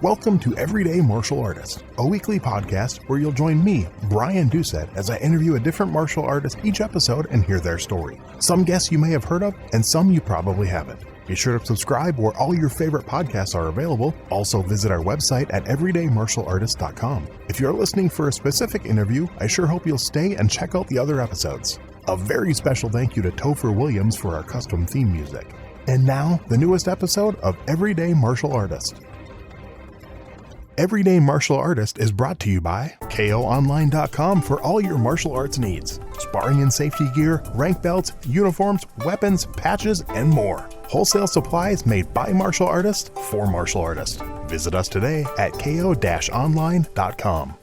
Welcome to Everyday Martial Artist, a weekly podcast where you'll join me, Brian Doucette, as I interview a different martial artist each episode and hear their story. Some guests you may have heard of, and some you probably haven't. Be sure to subscribe where all your favorite podcasts are available. Also visit our website at everydaymartialartist.com. If you're listening for a specific interview, I sure hope you'll stay and check out the other episodes. A very special thank you to Topher Williams for our custom theme music. And now, the newest episode of Everyday Martial Artist. Everyday Martial Artist is brought to you by KOOnline.com for all your martial arts needs. Sparring and safety gear, rank belts, uniforms, weapons, patches, and more. Wholesale supplies made by martial artists for martial artists. Visit us today at ko-online.com.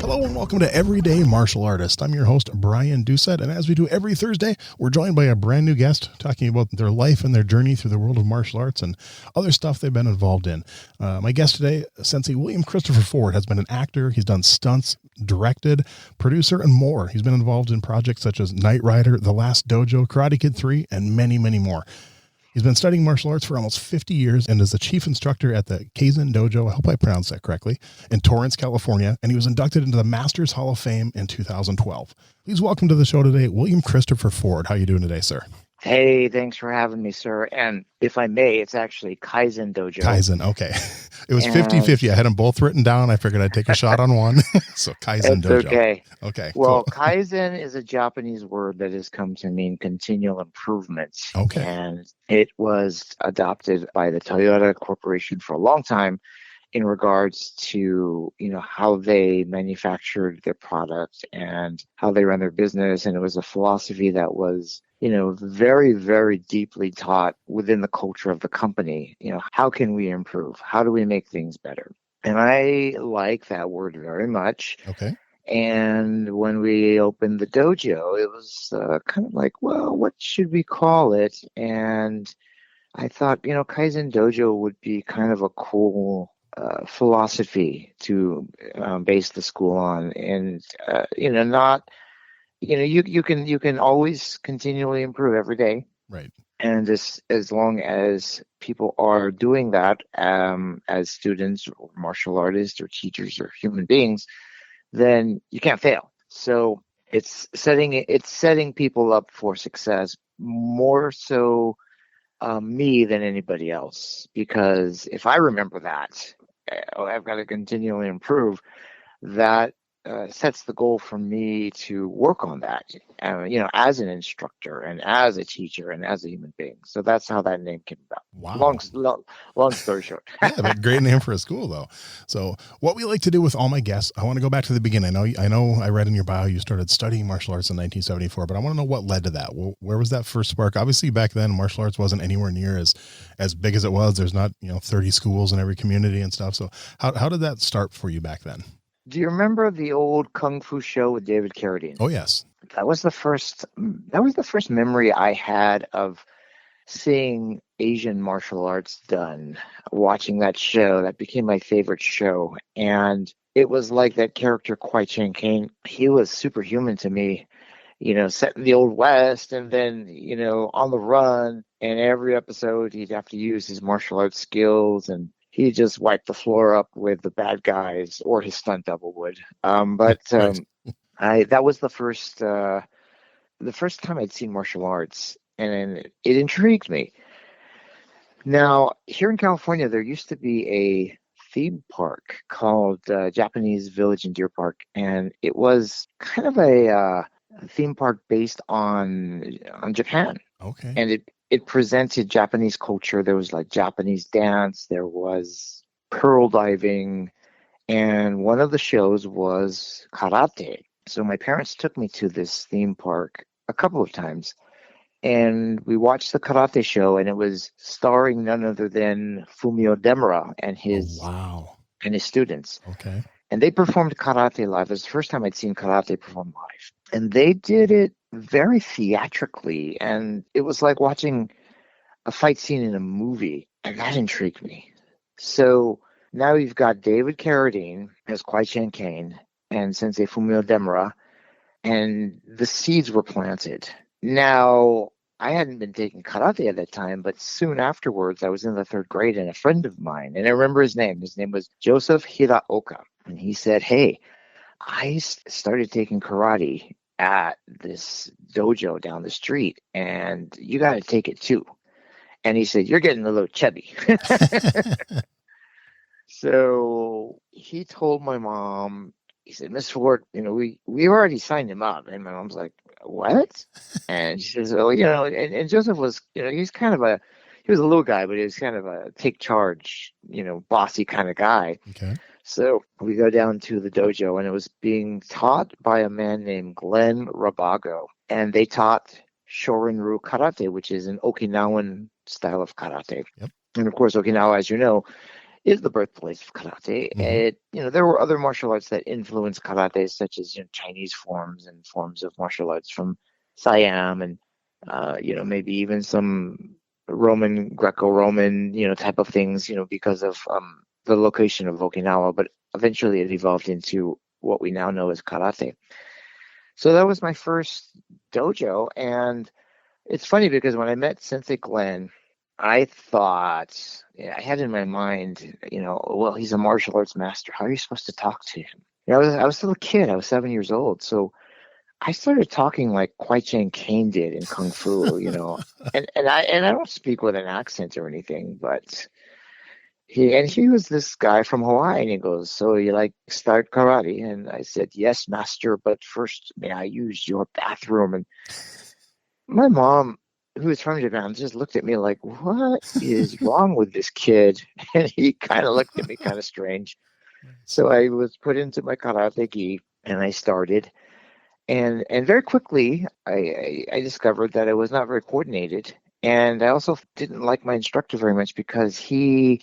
Hello and welcome to Everyday Martial Artist. I'm your host, Brian Doucette, and as we do every Thursday, we're joined by a brand new guest talking about their life and their journey through the world of martial arts and other stuff they've been involved in. My guest today, Sensei William Christopher Ford, has been an actor. He's done stunts, directed, producer, and more. He's been involved in projects such as Knight Rider, The Last Dojo, Karate Kid 3, and many, many more. He's been studying martial arts for almost 50 years and is the chief instructor at the Kaizen Dojo, I hope I pronounced that correctly, in Torrance, California, and he was inducted into the Masters Hall of Fame in 2012. Please welcome to the show today, William Christopher Ford. How are you doing today, sir? Hey, thanks for having me, sir. And if I may, it's actually Kaizen Dojo. Kaizen, okay. It was 50-50. I had them both written down. I figured I'd take a shot on one. So Kaizen Dojo. Okay. Okay. Well, cool. Kaizen is a Japanese word that has come to mean continual improvement. Okay. And it was adopted by the Toyota Corporation for a long time in regards to, how they manufactured their product and how they ran their business. And it was a philosophy that was, very, very deeply taught within the culture of the company. How can we improve? How do we make things better? And I like that word very much. Okay. And when we opened the dojo, it was kind of like, well, what should we call it? And I thought, Kaizen Dojo would be kind of a cool philosophy to base the school on, and not, you can always continually improve every day, right? And as long as people are doing that as students or martial artists or teachers or human beings, then you can't fail. So it's setting people up for success, more so me than anybody else, because if I remember that, I've got to continually improve. That sets the goal for me to work on that, as an instructor and as a teacher and as a human being. So that's how that name came about. Wow. Long story short. Yeah, but great name for a school, though. So what we like to do with all my guests, I want to go back to the beginning. I know I read in your bio you started studying martial arts in 1974, but I want to know what led to that. Where was that first spark? Obviously, back then, martial arts wasn't anywhere near as big as it was. There's not 30 schools in every community and stuff. So how did that start for you back then? Do you remember the old Kung Fu show with David Carradine? Oh, yes. That was the first memory I had of seeing Asian martial arts done, watching that show. That became my favorite show. And it was like that character, Kwai-Chang Caine. He was superhuman to me, set in the Old West and then, on the run. And every episode, he'd have to use his martial arts skills, and he just wiped the floor up with the bad guys, or his stunt double would. That was the first time I'd seen martial arts, and it intrigued me. Now, here in California, there used to be a theme park called Japanese Village and Deer Park, and it was kind of a theme park based on Japan. Okay. And it presented Japanese culture. There was like Japanese dance, there was pearl diving, and one of the shows was karate. So my parents took me to this theme park a couple of times, and we watched the karate show, and it was starring none other than Fumio Demura and his students. Okay. And they performed karate live. It was the first time I'd seen karate performed live. And they did it very theatrically, and it was like watching a fight scene in a movie, and that intrigued me. So now you've got David Carradine as Kwai-Chang Caine and Sensei Fumio Demura, and the seeds were planted. Now, I hadn't been taking karate at that time, but soon afterwards, I was in the third grade, and a friend of mine, and I remember his name. His name was Joseph Hiraoka, and he said, "Hey, I started taking karate at this dojo down the street, and you got to take it too." And he said, "You're getting a little chubby." So he told my mom, he said, "Miss Ford, we already signed him up." And my mom's like, "What?" And she says, "Oh, and Joseph was, he was a little guy, but he was kind of a take charge, bossy kind of guy." Okay. So we go down to the dojo, and it was being taught by a man named Glenn Rabago. And they taught Shorin-ryu karate, which is an Okinawan style of karate. Yep. And of course, Okinawa, as you know, is the birthplace of karate. There were other martial arts that influenced karate, such as Chinese forms and forms of martial arts from Siam, and maybe even some Roman, Greco-Roman, type of things, because of the location of Okinawa. But eventually, it evolved into what we now know as karate. So that was my first dojo, and it's funny because when I met Sensei Glenn, I thought, I had in my mind, well, he's a martial arts master. How are you supposed to talk to him? I was still a kid. I was 7 years old. So I started talking like Kwai Chang Caine did in Kung Fu, and I don't speak with an accent or anything, but he was this guy from Hawaii, and he goes, "So you like start karate?" And I said, "Yes, master, but first, may I use your bathroom?" And my mom, who was from Japan, just looked at me like, "What is wrong with this kid?" And he kind of looked at me kind of strange. So I was put into my karate gi, and I started. And very quickly, I discovered that I was not very coordinated. And I also didn't like my instructor very much because he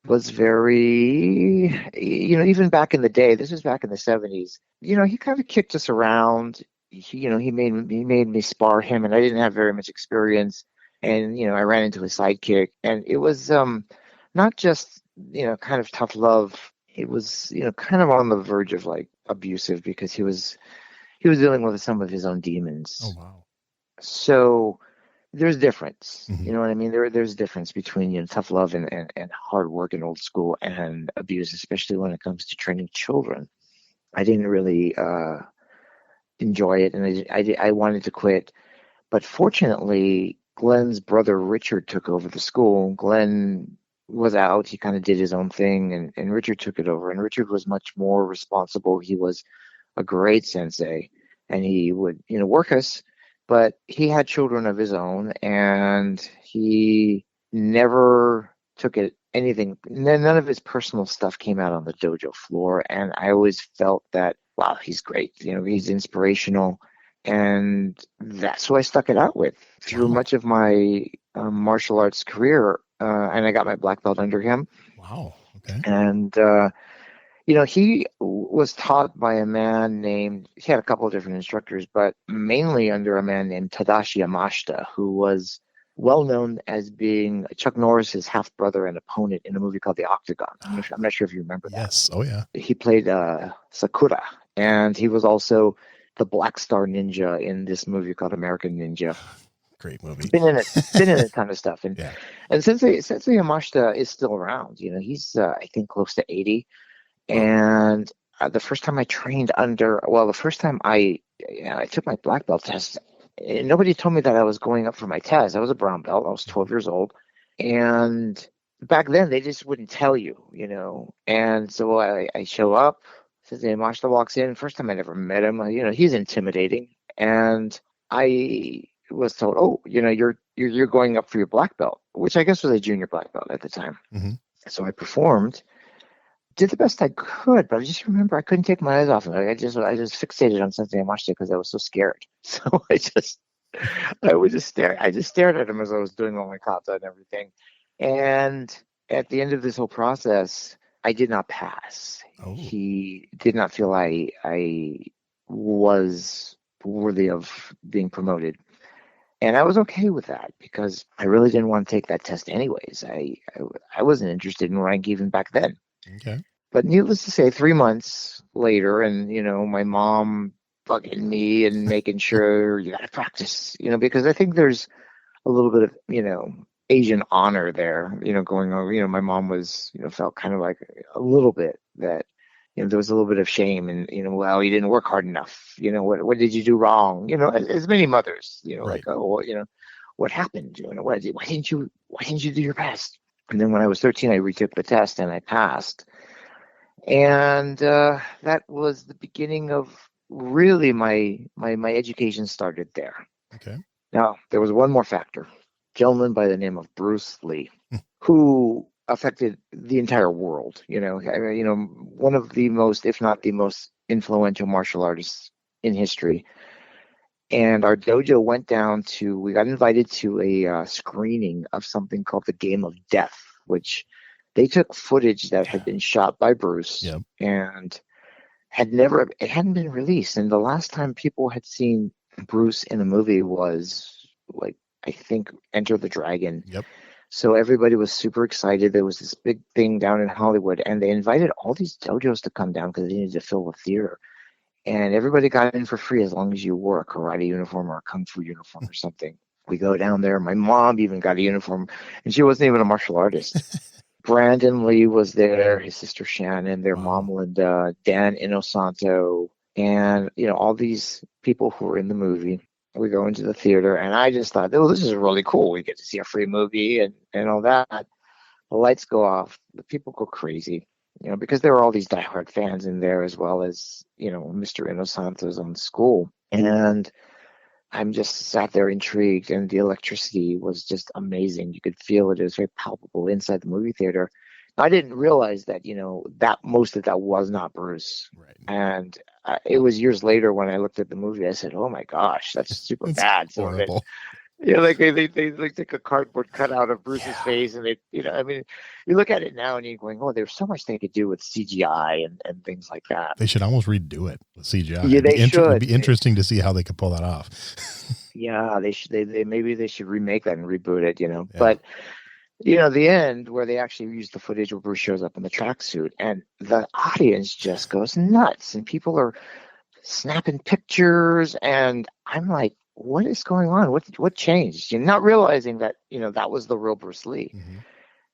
was very, even back in the day, this was back in the 70s, he kind of kicked us around. He made me spar him, and I didn't have very much experience. And, I ran into his sidekick, and it was not just, kind of tough love. It was, kind of on the verge of like abusive, because he was dealing with some of his own demons. Oh, wow. So there's difference. Mhm. You know what I mean? There's difference between tough love and hard work and old school and abuse, especially when it comes to training children. I didn't really enjoy it, and I wanted to quit. But fortunately, Glenn's brother Richard took over the school. Glenn was out; he kind of did his own thing, and Richard took it over. And Richard was much more responsible. He was a great sensei, and he would work us, but he had children of his own, and he never took it anything. None of his personal stuff came out on the dojo floor, and I always felt that, wow, he's great. He's inspirational, and that's who I stuck it out with through Wow. much of my martial arts career. And I got my black belt under him, Wow. Okay. and he was taught by a man named, he had a couple of different instructors, but mainly under a man named Tadashi Yamashita, who was well known as being Chuck Norris's half brother and opponent in a movie called The Octagon. I'm not sure if you remember that. Yes. Oh, yeah. He played Sakura, and he was also the Black Star Ninja in this movie called American Ninja. Great movie. Been in a ton of stuff. And Yeah. and Sensei Yamashita is still around. He's I think close to 80. Wow. And the first time I trained the first time I took my black belt test, nobody told me that I was going up for my test. I was a brown belt. I was 12 years old. And back then, they just wouldn't tell you, And so I show up, Sensei Yamashita walks in. First time I never met him. He's intimidating. And I was told, "Oh, you're going up for your black belt," which I guess was a junior black belt at the time. Mm-hmm. So I performed, did the best I could, but I just remember I couldn't take my eyes off him. I just fixated on Sensei Yamashita because I was so scared. So I would just stare. I just stared at him as I was doing all my kata and everything. And at the end of this whole process, I did not pass. Oh. He did not feel I was worthy of being promoted. And I was okay with that because I really didn't want to take that test anyways. I wasn't interested in rank even back then. Okay. But needless to say, 3 months later, and my mom bugging me and making sure you got to practice, because I think there's a little bit of, Asian honor there, going on. My mom was, felt kind of like a little bit that, there was a little bit of shame and, well, you didn't work hard enough. What did you do wrong? As many mothers, Right. like, oh, well, what happened? Why didn't you do your best? And then when I was 13, I retook the test and I passed. And that was the beginning of really my education started there. Okay. Now, there was one more factor. A gentleman by the name of Bruce Lee, who affected the entire world. One of the most, if not the most influential martial artists in history. And our dojo we got invited to a screening of something called the Game of Death, which they took footage that had been shot by Bruce Yep. and it hadn't been released. And the last time people had seen Bruce in a movie was like, I think, Enter the Dragon. Yep. So everybody was super excited. There was this big thing down in Hollywood, and they invited all these dojos to come down because they needed to fill the theater. And everybody got in for free as long as you wore a karate uniform or a kung fu uniform or something. We go down there. My mom even got a uniform, and she wasn't even a martial artist. Brandon Lee was there, his sister Shannon, their mom Linda, Dan Inosanto, and all these people who were in the movie. We go into the theater, and I just thought, oh, this is really cool. We get to see a free movie and all that. The lights go off. The people go crazy, because there were all these diehard fans in there, as well as, Mr. Inosanto's own school. And I'm just sat there intrigued, and the electricity was just amazing. You could feel it. It was very palpable inside the movie theater. I didn't realize that, that most of that was not Bruce. Right. And it was years later when I looked at the movie, I said, oh my gosh, that's super bad. Horrible. Like they like take a cardboard cutout of Bruce's face, and they, you look at it now and you're going, oh, there's so much they could do with CGI and things like that. They should almost redo it with CGI. Yeah, they should. It'd be interesting to see how they could pull that off. Yeah, they should. Maybe they should remake that and reboot it. Yeah. But the end where they actually use the footage where Bruce shows up in the tracksuit, and the audience just goes nuts, and people are snapping pictures, and I'm like, what is going on? What changed? You're not realizing that, that was the real Bruce Lee. Mm-hmm.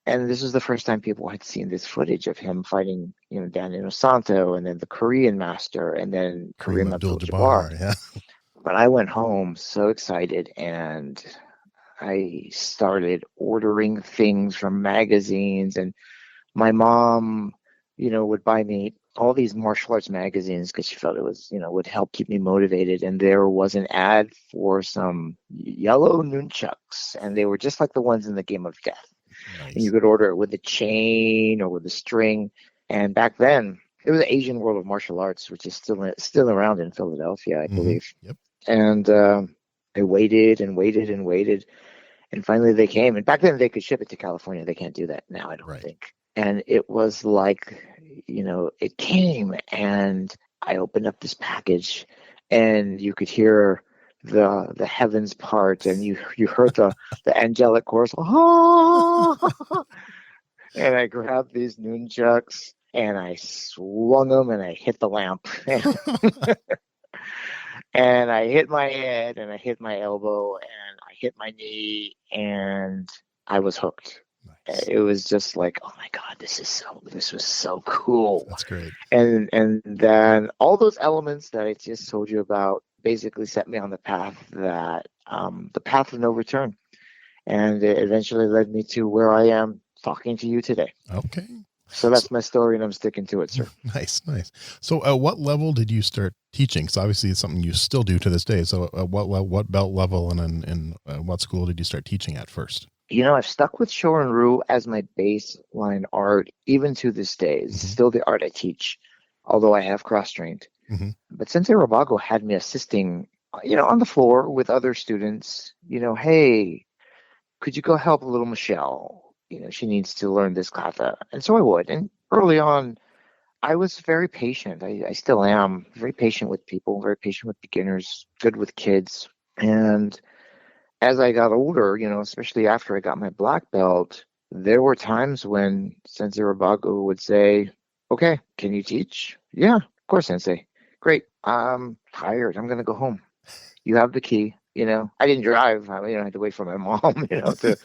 And this was the first time people had seen this footage of him fighting, Dan Inosanto, and then the Korean master, and then Kareem Abdul-Jabbar. Yeah. But I went home so excited, and I started ordering things from magazines, and my mom, would buy me all these martial arts magazines because she felt it was, would help keep me motivated. And there was an ad for some yellow nunchucks, and they were just like the ones in the Game of Death. Nice. And you could order it with a chain or with a string. And back then, it was the Asian World of Martial Arts, which is still around in Philadelphia, I believe. Yep. And I waited and waited and waited, and finally they came. And back then they could ship it to California. They can't do that now, I don't think. And it was like, it came, and I opened up this package, and you could hear the heavens part, and you heard the angelic chorus, ah! And I grabbed these nunchucks, and I swung them, and I hit the lamp. And I hit my head, and I hit my elbow, and I hit my knee, and I was hooked. Nice. It was just like, oh my God, this was so cool. That's great. And then all those elements that I just told you about basically set me on the path the path of no return. And it eventually led me to where I am talking to you today. Okay. So that's my story, and I'm sticking to it, sir. Nice. So at what level did you start teaching? So obviously it's something you still do to this day. So what belt level and what school did you start teaching at first? I've stuck with Shorin-ryu as my baseline art, even to this day. It's still the art I teach, although I have cross-trained. Mm-hmm. But Sensei Robago had me assisting, on the floor with other students. Hey, could you go help little Michelle? She needs to learn this kata. And so I would. And early on, I was very patient. I still am very patient with people, very patient with beginners, good with kids. And as I got older, especially after I got my black belt, there were times when Sensei Robago would say, okay, can you teach? Yeah, of course, Sensei. great. I'm tired. I'm going to go home. You have the key. I didn't drive. I had to wait for my mom, to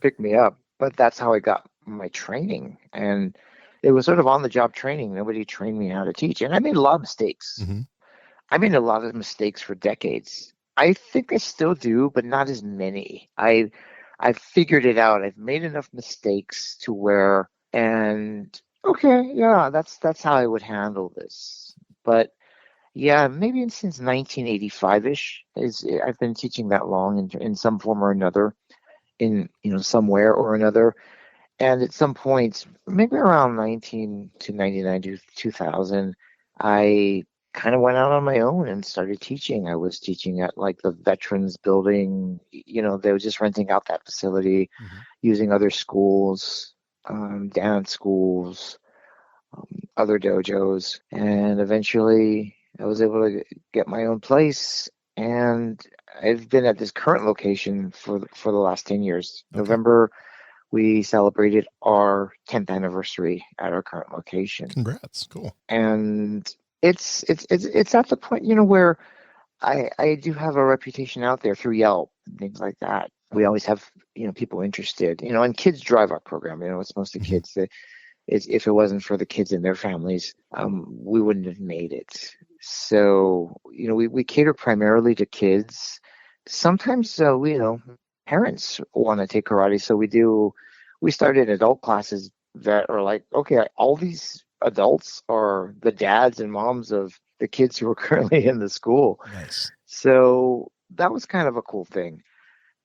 pick me up. But that's how I got my training. And it was sort of on the job training. Nobody trained me how to teach. And I made a lot of mistakes. Mm-hmm. I made a lot of mistakes for decades. I think I still do, but not as many. I've figured it out. I've made enough mistakes to where, and okay, yeah, that's how I would handle this. But yeah, maybe since 1985-ish is I've been teaching that long in some form or another, in somewhere or another. And at some point, maybe around 19 to 99 to 2000, I kind of went out on my own and started teaching. I was teaching at like the Veterans Building. They were just renting out that facility, Mm-hmm. using other schools, dance schools, other dojos, and eventually I was able to get my own place. And I've been at this current location for the last 10 years. Okay. November, we celebrated our 10th anniversary at our current location. Congrats. Cool. And it's at the point, where I do have a reputation out there through Yelp and things like that. We always have, people interested, and kids drive our program. It's mostly Mm-hmm. kids. If it wasn't for the kids and their families, we wouldn't have made it. So, we cater primarily to kids. Sometimes, parents want to take karate. So we started adult classes that are like, okay, all these adults are the dads and moms of the kids who are currently in the school. Nice. So that was kind of a cool thing.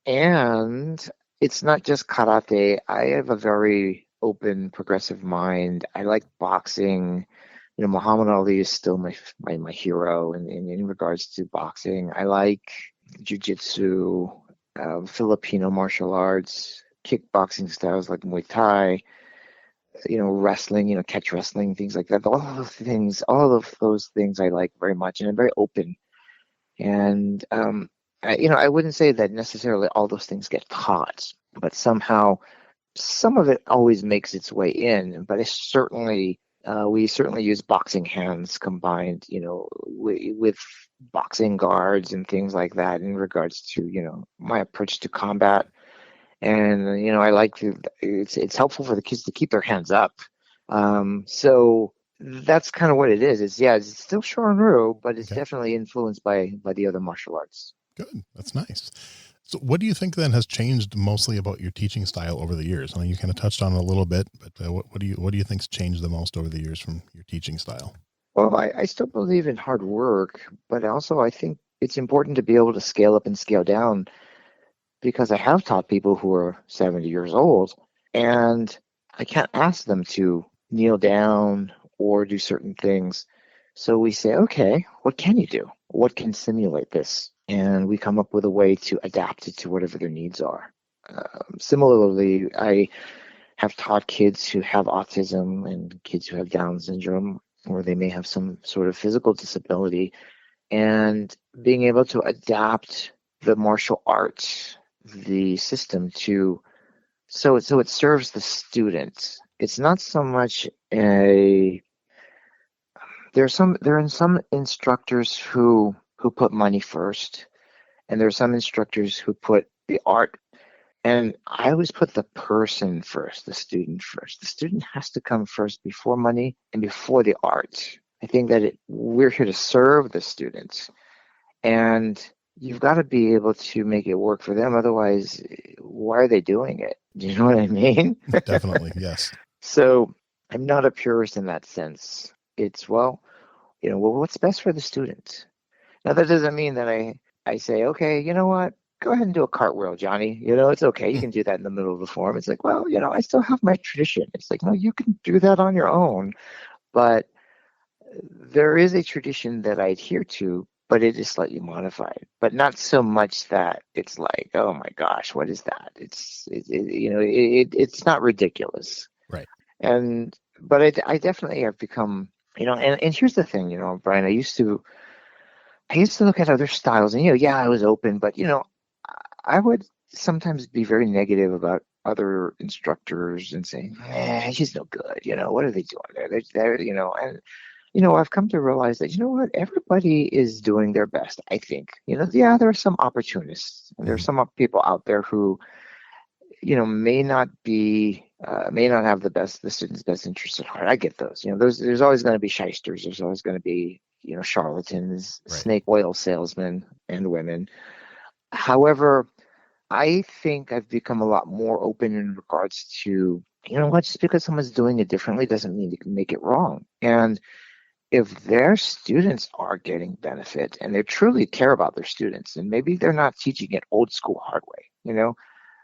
And it's not just karate. I have a very open, progressive mind. I like boxing. Muhammad Ali is still my hero in regards to boxing. I like jiu-jitsu, Filipino martial arts, kickboxing styles like Muay Thai, wrestling, catch wrestling, things like that. All of those things I like very much, and I'm very open. And I wouldn't say that necessarily all those things get taught, but somehow some of it always makes its way in. But it's certainly we certainly use boxing hands combined, with boxing guards and things like that in regards to my approach to combat. And I like to. It's helpful for the kids to keep their hands up. So that's kind of what it is. It's still Shorin-ryu, but it's Okay. definitely influenced by the other martial arts. Good. That's nice. So what do you think then has changed mostly about your teaching style over the years? I know you kind of touched on it a little bit, but what do you think's changed the most over the years from your teaching style? Well, I still believe in hard work, but also I think it's important to be able to scale up and scale down, because I have taught people who are 70 years old, and I can't ask them to kneel down or do certain things. So we say, okay, what can you do? What can simulate this? And we come up with a way to adapt it to whatever their needs are. Similarly, I have taught kids who have autism and kids who have Down syndrome, or they may have some sort of physical disability, and being able to adapt the martial arts, the system to so it serves the student. It's not so much a there are some instructors who put money first, and there are some instructors who put the art. And I always put the person first, the student first. The student has to come first before money and before the art. I think that we're here to serve the students, and you've got to be able to make it work for them. Otherwise, why are they doing it? Do you know what I mean? Definitely. Yes. So I'm not a purist in that sense. It's, what's best for the student? Now, that doesn't mean that I say, okay, you know what? Go ahead and do a cartwheel, Johnny. It's okay. You can do that in the middle of the form. It's like, well, I still have my tradition. It's like, no, you can do that on your own. But there is a tradition that I adhere to, but it is slightly modified, but not so much that it's like, oh my gosh, what is that? It's not ridiculous. Right. But I definitely have become, and here's the thing, Brian, I used to look at other styles, and yeah, I was open, but I would sometimes be very negative about other instructors and saying, he's no good. What are they doing there? They're and I've come to realize that, what, everybody is doing their best, I think. Yeah, there are some opportunists, and there are Mhm. some people out there who, may not have the student's best interest at heart. I get those. There's always going to be shysters. There's always going to be, charlatans, Right. snake oil salesmen and women. However, I think I've become a lot more open in regards to, what, just because someone's doing it differently doesn't mean you can make it wrong. And if their students are getting benefit and they truly care about their students, and maybe they're not teaching it old school hard way,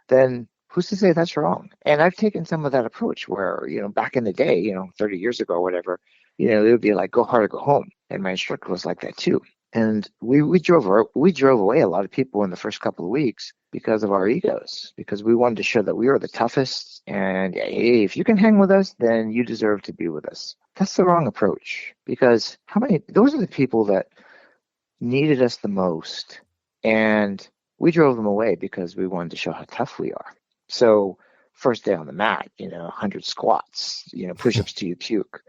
then who's to say that's wrong? And I've taken some of that approach where, back in the day, 30 years ago or whatever, it would be like, go hard or go home. And my instructor was like that too. And we drove away a lot of people in the first couple of weeks because of our egos, because we wanted to show that we were the toughest. And hey, if you can hang with us, then you deserve to be with us. That's the wrong approach, because those are the people that needed us the most. And we drove them away because we wanted to show how tough we are. So first day on the mat, 100 squats, push-ups till you puke.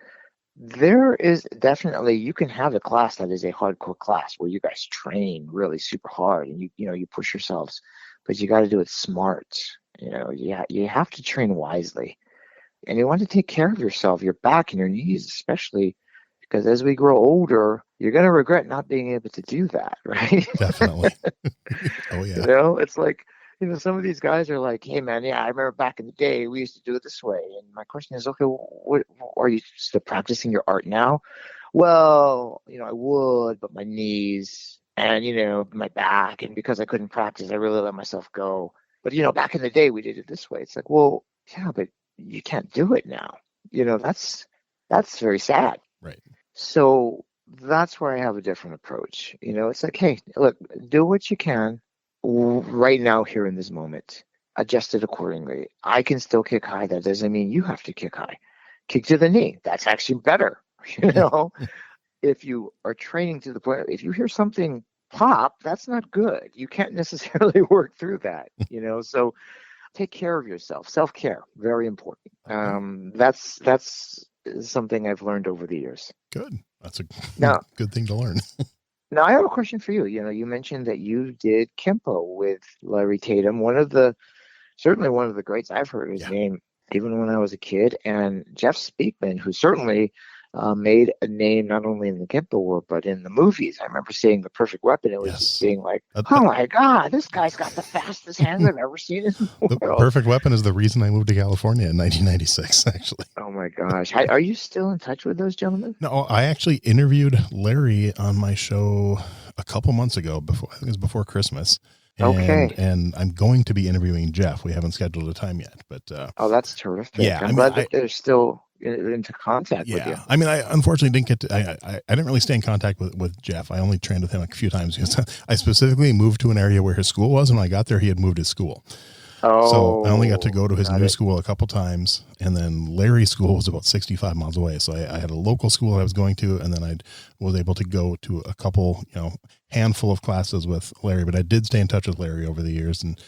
There is definitely, you can have a class that is a hardcore class where you guys train really super hard and you push yourselves, but you got to do it smart. You have to train wisely, and you want to take care of yourself, your back and your knees, especially because as we grow older, you're going to regret not being able to do that, right? Definitely. Oh yeah. It's like, some of these guys are like, hey man, yeah, I remember back in the day, we used to do it this way. And my question is, okay, what are you still practicing your art now? Well, I would, but my knees and, my back, and because I couldn't practice, I really let myself go. But, back in the day, we did it this way. It's like, well, yeah, but you can't do it now. That's very sad. Right. So that's where I have a different approach. It's like, hey, look, do what you can right now, here in this moment. Adjust it accordingly. I can still kick high. That doesn't mean you have to kick high. Kick to the knee. That's actually better. You know, if you are training to the point, if you hear something pop, that's not good. You can't necessarily work through that. So take care of yourself. Self-care, very important. Okay. That's something I've learned over the years. Good. That's a Now, good thing to learn. now I have a question for you. You mentioned that you did Kempo with Larry Tatum, certainly one of the greats. I've heard his Yeah. name even when I was a kid. And Jeff Speakman, who certainly made a name not only in the Kempo world, but in the movies. I remember seeing The Perfect Weapon. It was just Yes. being like, oh my God, this guy's got the fastest hands I've ever seen in the The world. Perfect Weapon is the reason I moved to California in 1996, actually. Oh my gosh. Are you still in touch with those gentlemen? No, I actually interviewed Larry on my show a couple months ago, I think it was before Christmas. Okay. And I'm going to be interviewing Jeff. We haven't scheduled a time yet, but Oh, that's terrific. yeah, I'm glad that they're still into contact with you. I mean, I unfortunately didn't get to. I didn't really stay in contact with Jeff. I only trained with him a few times because I specifically moved to an area where his school was, and when I got there, he had moved his school. So I only got to go to his new school a couple times, and then Larry's school was about 65 miles away. So I had a local school I was going to, and then I was able to go to a couple, handful of classes with Larry. But I did stay in touch with Larry over the years, and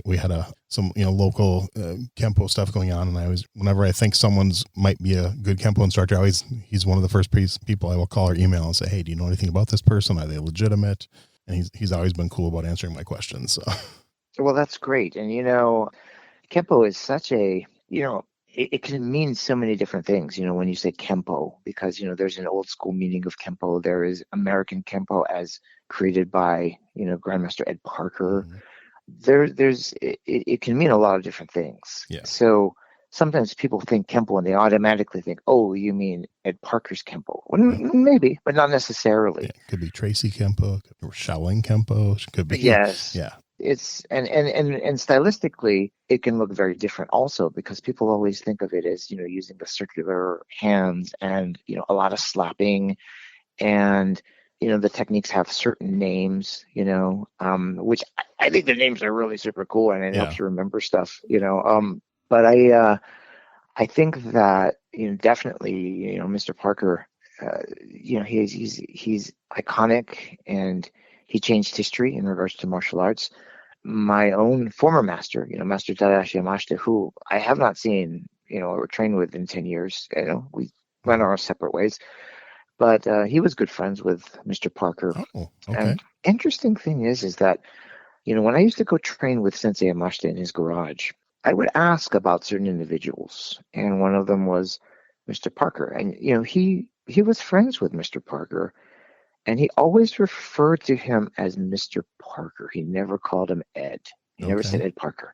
we had some local Kempo stuff going on, and whenever I think someone's might be a good Kempo instructor, he's one of the first people I will call or email and say, hey, do you know anything about this person? Are they legitimate? And he's always been cool about answering my questions. So. Well, that's great. And, Kempo is such it can mean so many different things, when you say Kempo, because, there's an old school meaning of Kempo. There is American Kempo as created by, Grandmaster Ed Parker. Mm-hmm. It can mean a lot of different things. Yeah. So sometimes people think Kempo and they automatically think, oh, you mean Ed Parker's Kempo. Well, maybe, but not necessarily. Yeah, it could be Tracy Kempo, or Shaolin Kempo. Could be. Yes. Yeah. It's and stylistically it can look very different also, because people always think of it as using the circular hands and a lot of slapping, and the techniques have certain names, which I think the names are really super cool, and it helps you remember stuff, but I think that definitely Mr. Parker, he's iconic, and he changed history in regards to martial arts. My own former master, Master Tadashi Yamashita, who I have not seen, or trained with in 10 years, we went our separate ways. But he was good friends with Mr. Parker. Oh, okay. And interesting thing is that, when I used to go train with Sensei Yamashita in his garage, I would ask about certain individuals, and one of them was Mr. Parker. And he was friends with Mr. Parker, and he always referred to him as Mr. Parker. He never called him Ed. He never said Okay. Ed Parker.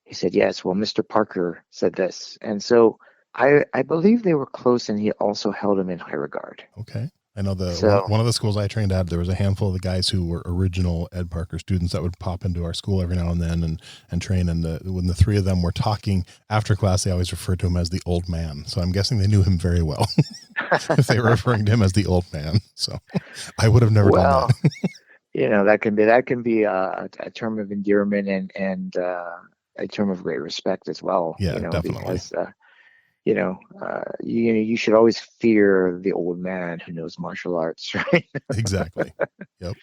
He said, yes, well, Mr. Parker said this. And so I believe they were close, and he also held him in high regard. Okay. I know So, one of the schools I trained at, there was a handful of the guys who were original Ed Parker students that would pop into our school every now and then and train. And when the three of them were talking after class, they always referred to him as the old man. So I'm guessing they knew him very well if they were referring to him as the old man. So I would have never done that. that can be a term of endearment and a term of great respect as well. Yeah, definitely. Because you should always fear the old man who knows martial arts, right? Exactly. Yep.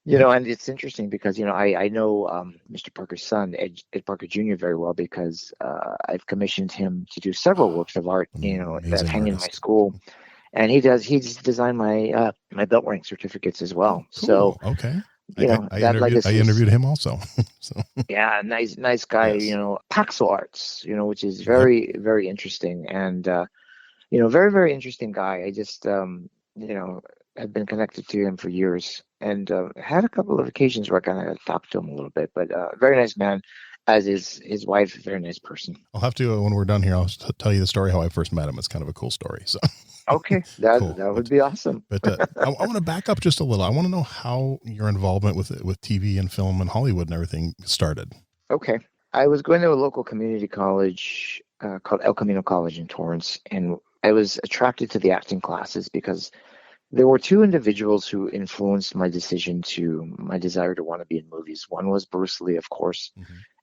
And it's interesting because I know Mr. Parker's son, Ed Parker Jr. very well, because I've commissioned him to do several works of art, that hang in my school, and he's designed my my belt wearing certificates as well. Oh, cool. So okay. I interviewed him also. So yeah, nice guy. Yes. Paxil Arts, which is very very interesting, and very very interesting guy. I just have been connected to him for years, and had a couple of occasions where I kind of talked to him a little bit. But very nice man, as is his wife, very nice person. I'll have to when we're done here. I'll tell you the story how I first met him. It's kind of a cool story. So. Okay, that Cool. would be awesome. But I want to back up just a little. I want to know how your involvement with TV and film and Hollywood and everything started. Okay, I was going to a local community college called El Camino College in Torrance, and I was attracted to the acting classes because there were two individuals who influenced my desire to want to be in movies. One was Bruce Lee, of course,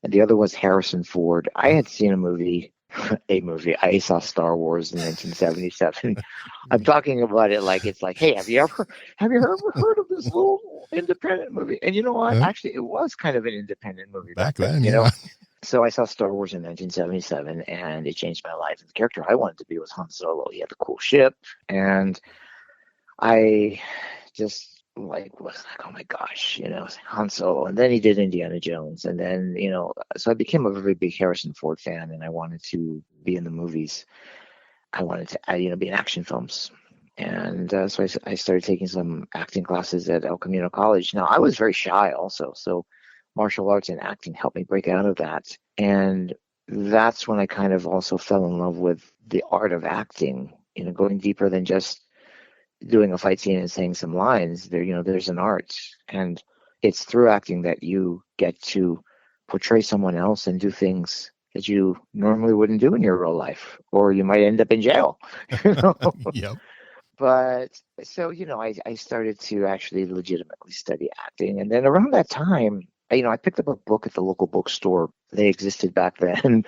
and the other was Harrison Ford. I had seen a movie. I saw Star Wars in 1977. I'm talking about it like it's like, hey, have you ever heard of this little independent movie? And you know what? Actually, it was kind of an independent movie back then. You know. So I saw Star Wars in 1977, and it changed my life. And the character I wanted to be was Han Solo. He had the cool ship, and I just was like, oh my gosh, Han Solo. And then he did Indiana Jones, and then so I became a very big Harrison Ford fan, and I wanted to be in the movies. I wanted to be in action films, and so I started taking some acting classes at El Camino College. Now I was very shy also, so martial arts and acting helped me break out of that, and that's when I kind of also fell in love with the art of acting. Going deeper than just doing a fight scene and saying some lines. There's an art, and it's through acting that you get to portray someone else and do things that you normally wouldn't do in your real life, or you might end up in jail. Yep. But so I started to actually legitimately study acting, and then around that time, I picked up a book at the local bookstore. They existed back then,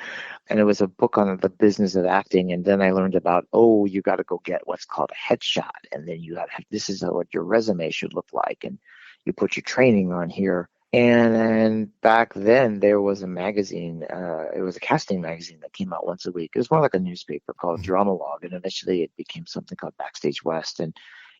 and it was a book on the business of acting. And then I learned about, you got to go get what's called a headshot, and then you got to have, this is what your resume should look like, and you put your training on here. And back then there was a magazine. It was a casting magazine that came out once a week. It was more like a newspaper called Drama Log, and eventually it became something called Backstage West. And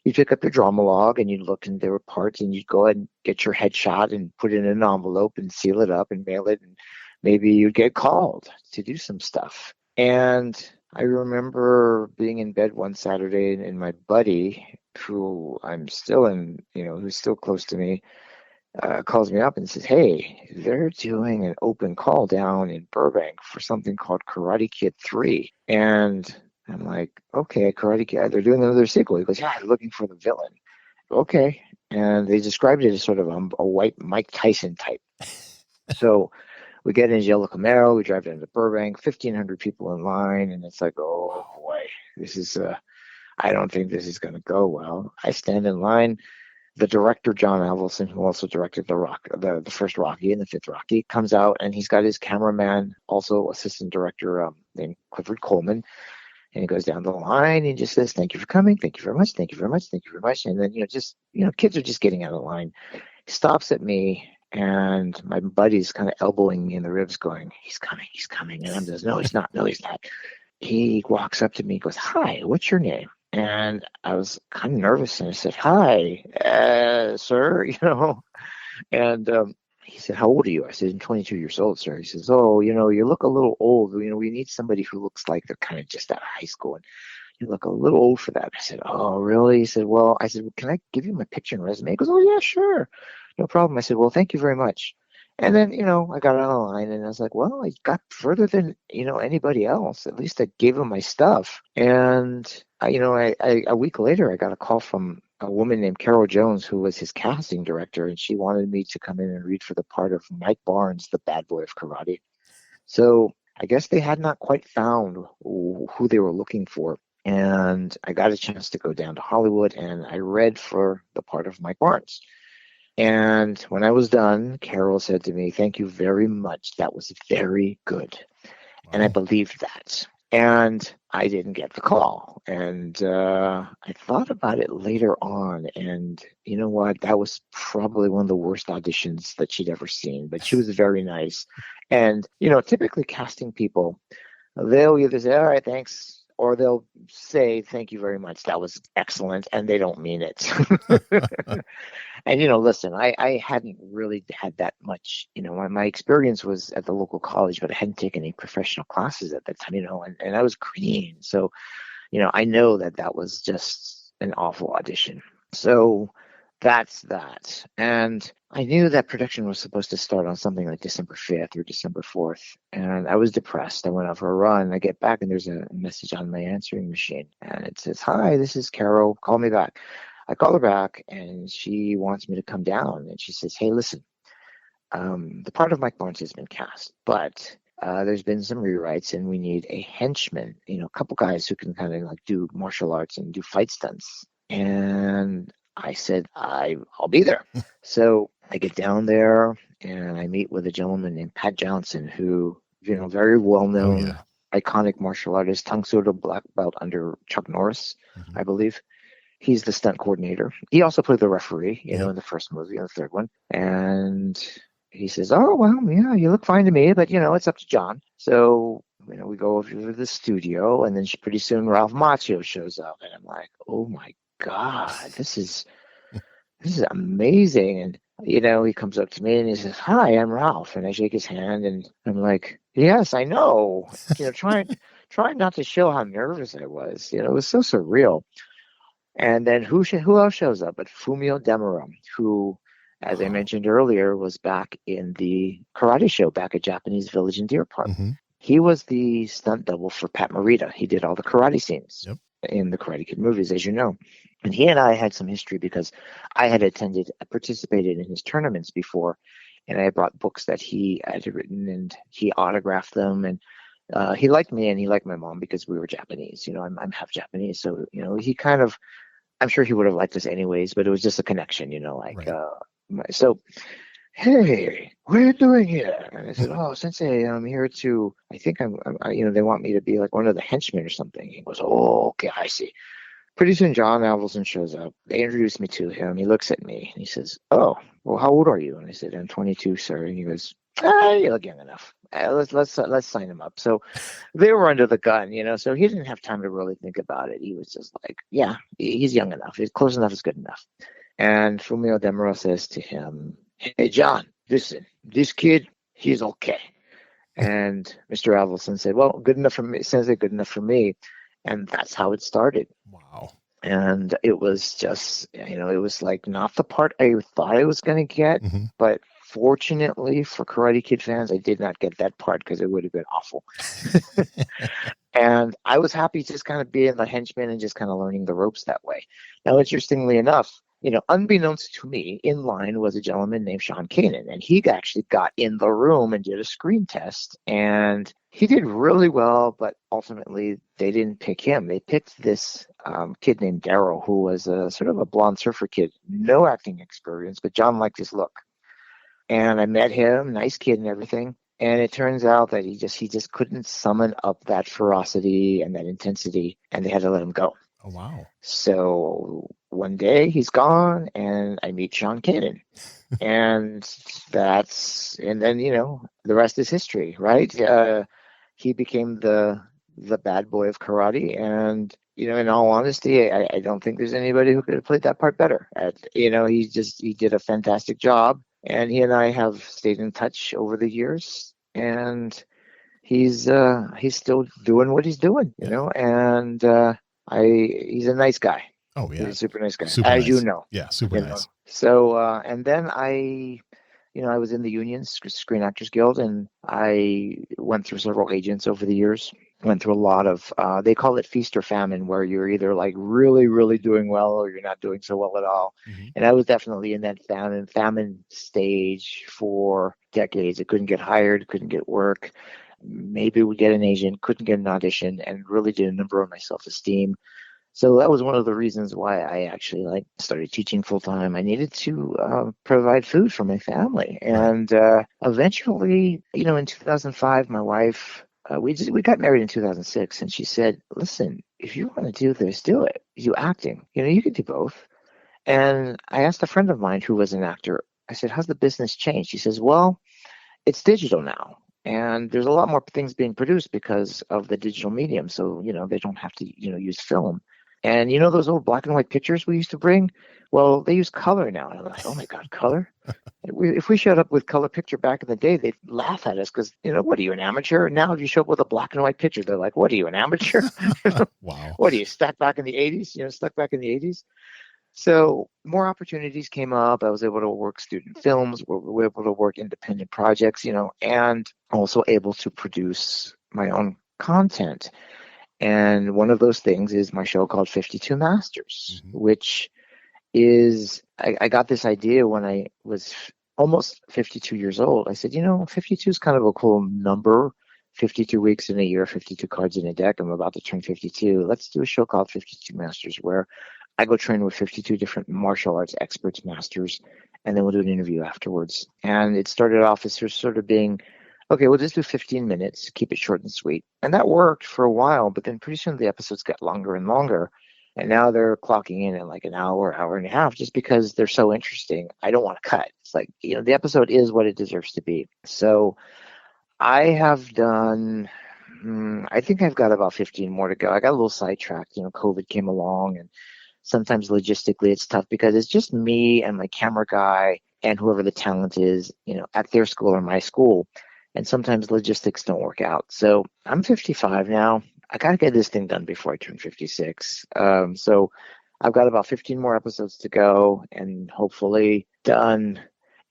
you pick up your drama log and you look, and there were parts, and you'd go ahead and get your headshot and put it in an envelope and seal it up and mail it, and maybe you'd get called to do some stuff. And I remember being in bed one Saturday, and my buddy, who I'm still who's still close to me, calls me up and says, hey, they're doing an open call down in Burbank for something called Karate Kid 3. And I'm like, okay, Karate Kid, they're doing another sequel. He goes, yeah, they're looking for the villain. Okay. And they described it as sort of a white Mike Tyson type. So we get into Yellow Camaro, we drive down to Burbank, 1,500 people in line, and it's like, oh boy, this is, I don't think this is going to go well. I stand in line. The director, John Avildsen, who also directed the first Rocky and the fifth Rocky, comes out, and he's got his cameraman, also assistant director named Clifford Coleman. And he goes down the line and just says, thank you for coming. Thank you very much. Thank you very much. Thank you very much. And then, kids are just getting out of line. He stops at me, and my buddy's kind of elbowing me in the ribs going, he's coming, he's coming. And I'm just, no, he's not. No, he's not. He walks up to me and goes, hi, what's your name? And I was kind of nervous, and I said, "Hi, sir," And he said, "How old are you?" I said, "I'm 22 years old, sir." He says, "Oh, you look a little old. We need somebody who looks like they're kind of just out of high school, and you look a little old for that." I said, "Oh, really?" He said, "Well," I said, "Well, can I give you my picture and resume?" He goes, "Oh, yeah, sure. No problem." I said, "Well, thank you very much." And then, I got on the line and I was like, well, I got further than, anybody else. At least I gave him my stuff. And, a week later, I got a call from a woman named Carol Jones, who was his casting director, and she wanted me to come in and read for the part of Mike Barnes, the bad boy of karate. So I guess they had not quite found who they were looking for. And I got a chance to go down to Hollywood, and I read for the part of Mike Barnes. And when I was done, Carol said to me, "Thank you very much. That was very good." Wow. And I believed that. And I didn't get the call. And I thought about it later on. And you know what? That was probably one of the worst auditions that she'd ever seen. But she was very nice. And, typically casting people, they'll either say, "All right, thanks," or they'll say, "Thank you very much. That was excellent." And they don't mean it. And, listen, I hadn't really had that much, my experience was at the local college, but I hadn't taken any professional classes at that time, and I was green. So, I know that was just an awful audition. So that's that. And I knew that production was supposed to start on something like December 5th or December 4th. And I was depressed. I went out for a run. I get back and there's a message on my answering machine. And it says, "Hi, this is Carol. Call me back." I call her back and she wants me to come down. And she says, "Hey, listen, the part of Mike Barnes has been cast, but there's been some rewrites and we need a henchman, a couple guys who can kind of like do martial arts and do fight stunts." And I said, I'll be there. So I get down there and I meet with a gentleman named Pat Johnson, who, very well known, iconic martial artist, tongue soda black belt under Chuck Norris, I believe. He's the stunt coordinator. He also played the referee, in the first movie and the third one. And he says, "Oh, well, yeah, you look fine to me, but, it's up to John." So, we go over to the studio, and then pretty soon Ralph Macchio shows up. And I'm like, oh, my God, this is amazing. And, he comes up to me and he says, "Hi, I'm Ralph." And I shake his hand and I'm like, "Yes, I know." Trying not to show how nervous I was. It was so surreal. And then who else shows up but Fumio Demura, who, as I mentioned earlier, was back in the karate show back at Japanese Village in Deer Park. He was the stunt double for Pat Morita. He did all the karate scenes in the Karate Kid movies, as you know. And he and I had some history because I had participated in his tournaments before, and I brought books that he had written and he autographed them. And he liked me and he liked my mom because we were Japanese. I'm half Japanese, so he kind of, I'm sure he would have liked us anyways, but it was just a connection, so, "Hey, what are you doing here?" And I said, "Oh, Sensei, I'm here to, I think they want me to be like one of the henchmen or something." He goes, "Oh, okay, I see." Pretty soon, John Avildsen shows up. They introduce me to him. He looks at me and he says, "Oh, well, how old are you?" And I said, "I'm 22, sir." And he goes, "You look young enough. Let's sign him up." So they were under the gun, so he didn't have time to really think about it. He was just like, "Yeah, he's young enough. He's close enough is good enough." And Fumio Demura says to him, "Hey, John, listen, this kid, he's okay." And Mr. Avildsen said, "Well, good enough for me." Sensei, good enough for me. And that's how it started. Wow. And it was just, it was like not the part I thought I was going to get, but fortunately for Karate Kid fans, I did not get that part because it would have been awful. And I was happy just kind of being the henchman and just kind of learning the ropes that way. Now, interestingly enough, unbeknownst to me, in line was a gentleman named Sean Kanan, and he actually got in the room and did a screen test, and he did really well, but ultimately they didn't pick him. They picked this kid named Daryl, who was a sort of a blonde surfer kid, no acting experience, but John liked his look. And I met him, nice kid and everything. And it turns out that he just couldn't summon up that ferocity and that intensity, and they had to let him go. Oh, wow. So one day he's gone and I meet Sean Kanan. And then, the rest is history, right? He became the bad boy of karate, and in all honesty, I don't think there's anybody who could have played that part better. He did a fantastic job, and he and I have stayed in touch over the years, and he's still doing what he's doing, and he's a nice guy. Oh He's yeah. a super nice guy, Super as you nice. know. Yeah. Super nice. So, and then I was in the union, Screen Actors Guild, and I went through several agents over the years. Went through a lot of, they call it feast or famine, where you're either like really, really doing well or you're not doing so well at all. Mm-hmm. And I was definitely in that famine stage for decades. I couldn't get hired, couldn't get work. Maybe we get an agent, couldn't get an audition, and really did a number on my self-esteem. So that was one of the reasons why I actually started teaching full time. I needed to provide food for my family, and eventually, in 2005, my wife we got married in 2006, and she said, "Listen, if you want to do this, do it. You acting, you can do both." And I asked a friend of mine who was an actor. I said, "How's the business changed?" She says, "Well, it's digital now. And there's a lot more things being produced because of the digital medium. So, they don't have to, use film. And those old black and white pictures we used to bring? Well, they use color now." And I'm like, "Oh my God, color?" If we showed up with color picture back in the day, they'd laugh at us because, what are you, an amateur? Now, if you show up with a black and white picture, they're like, "What are you, an amateur?" Wow. What are you, stuck back in the 80s? Stuck back in the 80s? So more opportunities came up. I was able to work student films, we were able to work independent projects, and also able to produce my own content. And one of those things is my show called 52 Masters, Mm-hmm. which is, I got this idea when I was almost 52 years old. I said, 52 is kind of a cool number. 52 weeks in a year, 52 cards in a deck. I'm about to turn 52. Let's do a show called 52 Masters where I go train with 52 different martial arts experts, masters, and then we'll do an interview afterwards. And it started off as sort of being, okay, we'll just do 15 minutes, keep it short and sweet. And that worked for a while, but then pretty soon the episodes got longer and longer. And now they're clocking in at like an hour, hour and a half, just because they're so interesting. I don't want to cut. It's like, the episode is what it deserves to be. So I have done, I think I've got about 15 more to go. I got a little sidetracked. COVID came along, and sometimes logistically it's tough because it's just me and my camera guy and whoever the talent is, at their school or my school. And sometimes logistics don't work out. So I'm 55 now. I got to get this thing done before I turn 56. So I've got about 15 more episodes to go and hopefully done,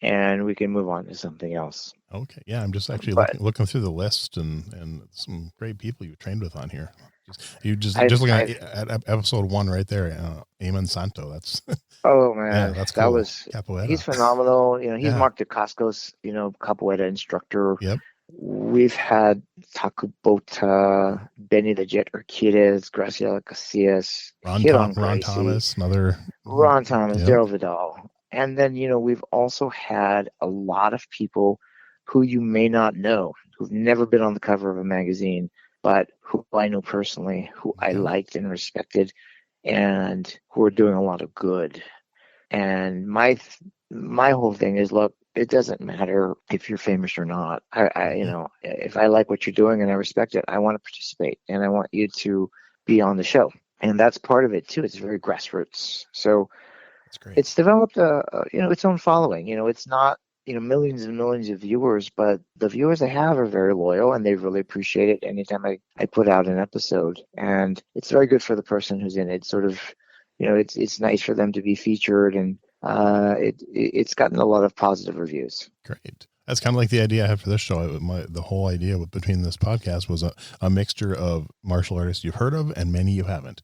and we can move on to something else. Okay. Yeah. I'm just actually looking through the list and some great people you trained with on here. Just looking at episode 1 right there. Eamon Santo. That's oh man, yeah, that's cool. That was Capoeira. He's phenomenal. He's Mark DeCasco's Capoeira instructor. Yep. We've had Takubota, Benny the Jet Urquidez, Graciela Casillas, Ron Thomas, Ron Thomas, yep. Daryl Vidal. And then, we've also had a lot of people who you may not know, who've never been on the cover of a magazine, but who I know personally, who I liked and respected, and who are doing a lot of good. And my whole thing is, look, it doesn't matter if you're famous or not. If I like what you're doing and I respect it, I want to participate and I want you to be on the show. And that's part of it too. It's very grassroots. So that's great. It's developed its own following. It's not millions and millions of viewers, but the viewers I have are very loyal and they really appreciate it anytime I put out an episode. And it's very good for the person who's in it. Sort of, it's nice for them to be featured, and it's gotten a lot of positive reviews. Great. That's kind of like the idea I had for this show. The whole idea between this podcast was a mixture of martial artists you've heard of and many you haven't.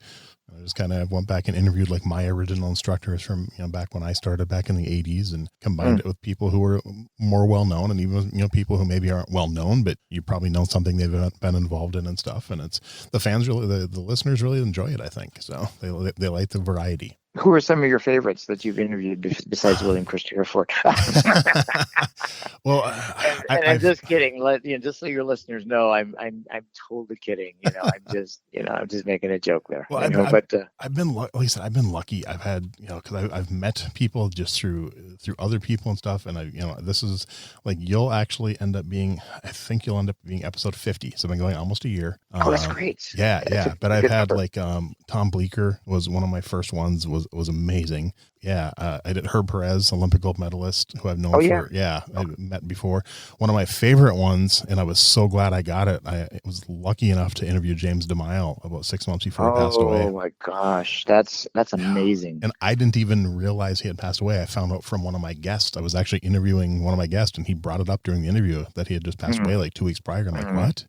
I just kind of went back and interviewed like my original instructors from, back when I started back in the 80s, and combined it with people who were more well-known, and even, people who maybe aren't well-known, but you probably know something they've been involved in and stuff. And it's the fans really, the listeners really enjoy it, I think. So they like the variety. Who are some of your favorites that you've interviewed besides William Christopher Ford? Well, And I'm just kidding. Just so your listeners know, I'm totally kidding. I'm just making a joke there. well, I've been, like I said, I've been lucky. I've had, cause I've met people just through other people and stuff. And this is like, you'll actually end up being, I think you'll end up being episode 50. So I've been going almost a year. Oh, that's great. Yeah. But I've had number. like, Tom Bleecker was one of my first ones, was amazing. Yeah. I did Herb Perez, Olympic gold medalist, who I've known I met before. One of my favorite ones, and I was so glad I got it. I was lucky enough to interview James DeMille about 6 months before he passed away. Oh my gosh. That's amazing. And I didn't even realize he had passed away. I found out from one of my guests. I was actually interviewing one of my guests, and he brought it up during the interview that he had just passed away like 2 weeks prior. I'm like, what?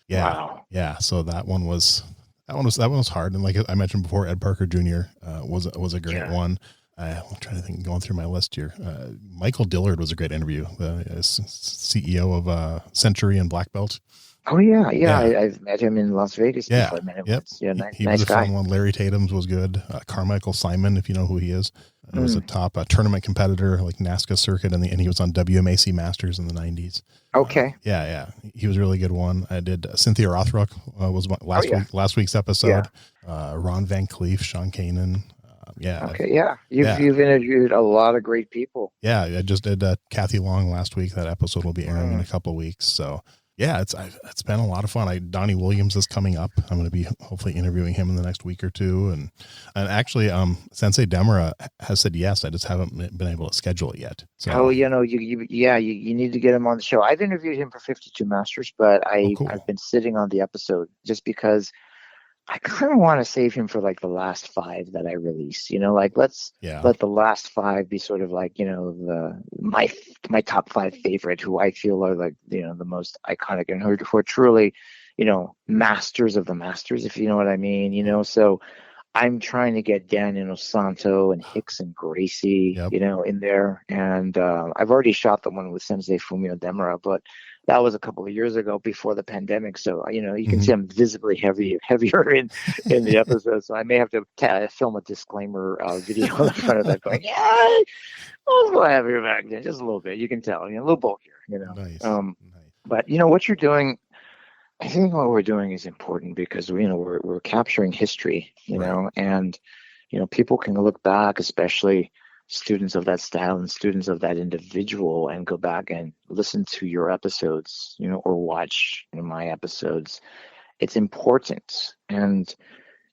Yeah. Wow. Yeah. So that one was hard. And like I mentioned before, Ed Parker Jr. Was a great one. I'm trying to think, going through my list here. Michael Dillard was a great interview. CEO of Century and Black Belt. Oh yeah. I've met him in Las Vegas. Yeah, Nice was a guy. fun one. Larry Tatum's was good. Carmichael Simon, if you know who he is, was a top tournament competitor, like NASCA circuit, and he was on WMAC Masters in the 90s. Okay. He was a really good one. I did Cynthia Rothrock was last week's episode. Ron Van Cleef, Sean Kanan. Okay. Yeah. You've interviewed a lot of great people. Yeah. I just did Kathy Long last week. That episode will be airing in a couple of weeks. So yeah, it's been a lot of fun. Donnie Williams is coming up. I'm going to be hopefully interviewing him in the next week or two. And actually, Sensei Demura has said yes. I just haven't been able to schedule it yet. So. You need to get him on the show. I've interviewed him for 52 Masters, but I've been sitting on the episode just because I kind of want to save him for like the last 5 that I release. Let the last 5 be sort of like my top 5 favorite, who I feel are like the most iconic and who are truly masters of the masters, if you know what I mean. So I'm trying to get Dan Inosanto and Hicks and Gracie in there, and I've already shot the one with Sensei Fumio Demura, but that was a couple of years ago before the pandemic. So, you can see I'm visibly heavier in the episode. So I may have to film a disclaimer video in front of that going, I was a little heavier back then, just a little bit. You can tell, a little bulkier, Nice. But what you're doing, I think what we're doing is important because, we're capturing history, and, people can look back, especially students of that style and students of that individual, and go back and listen to your episodes, or watch my episodes. It's important. And,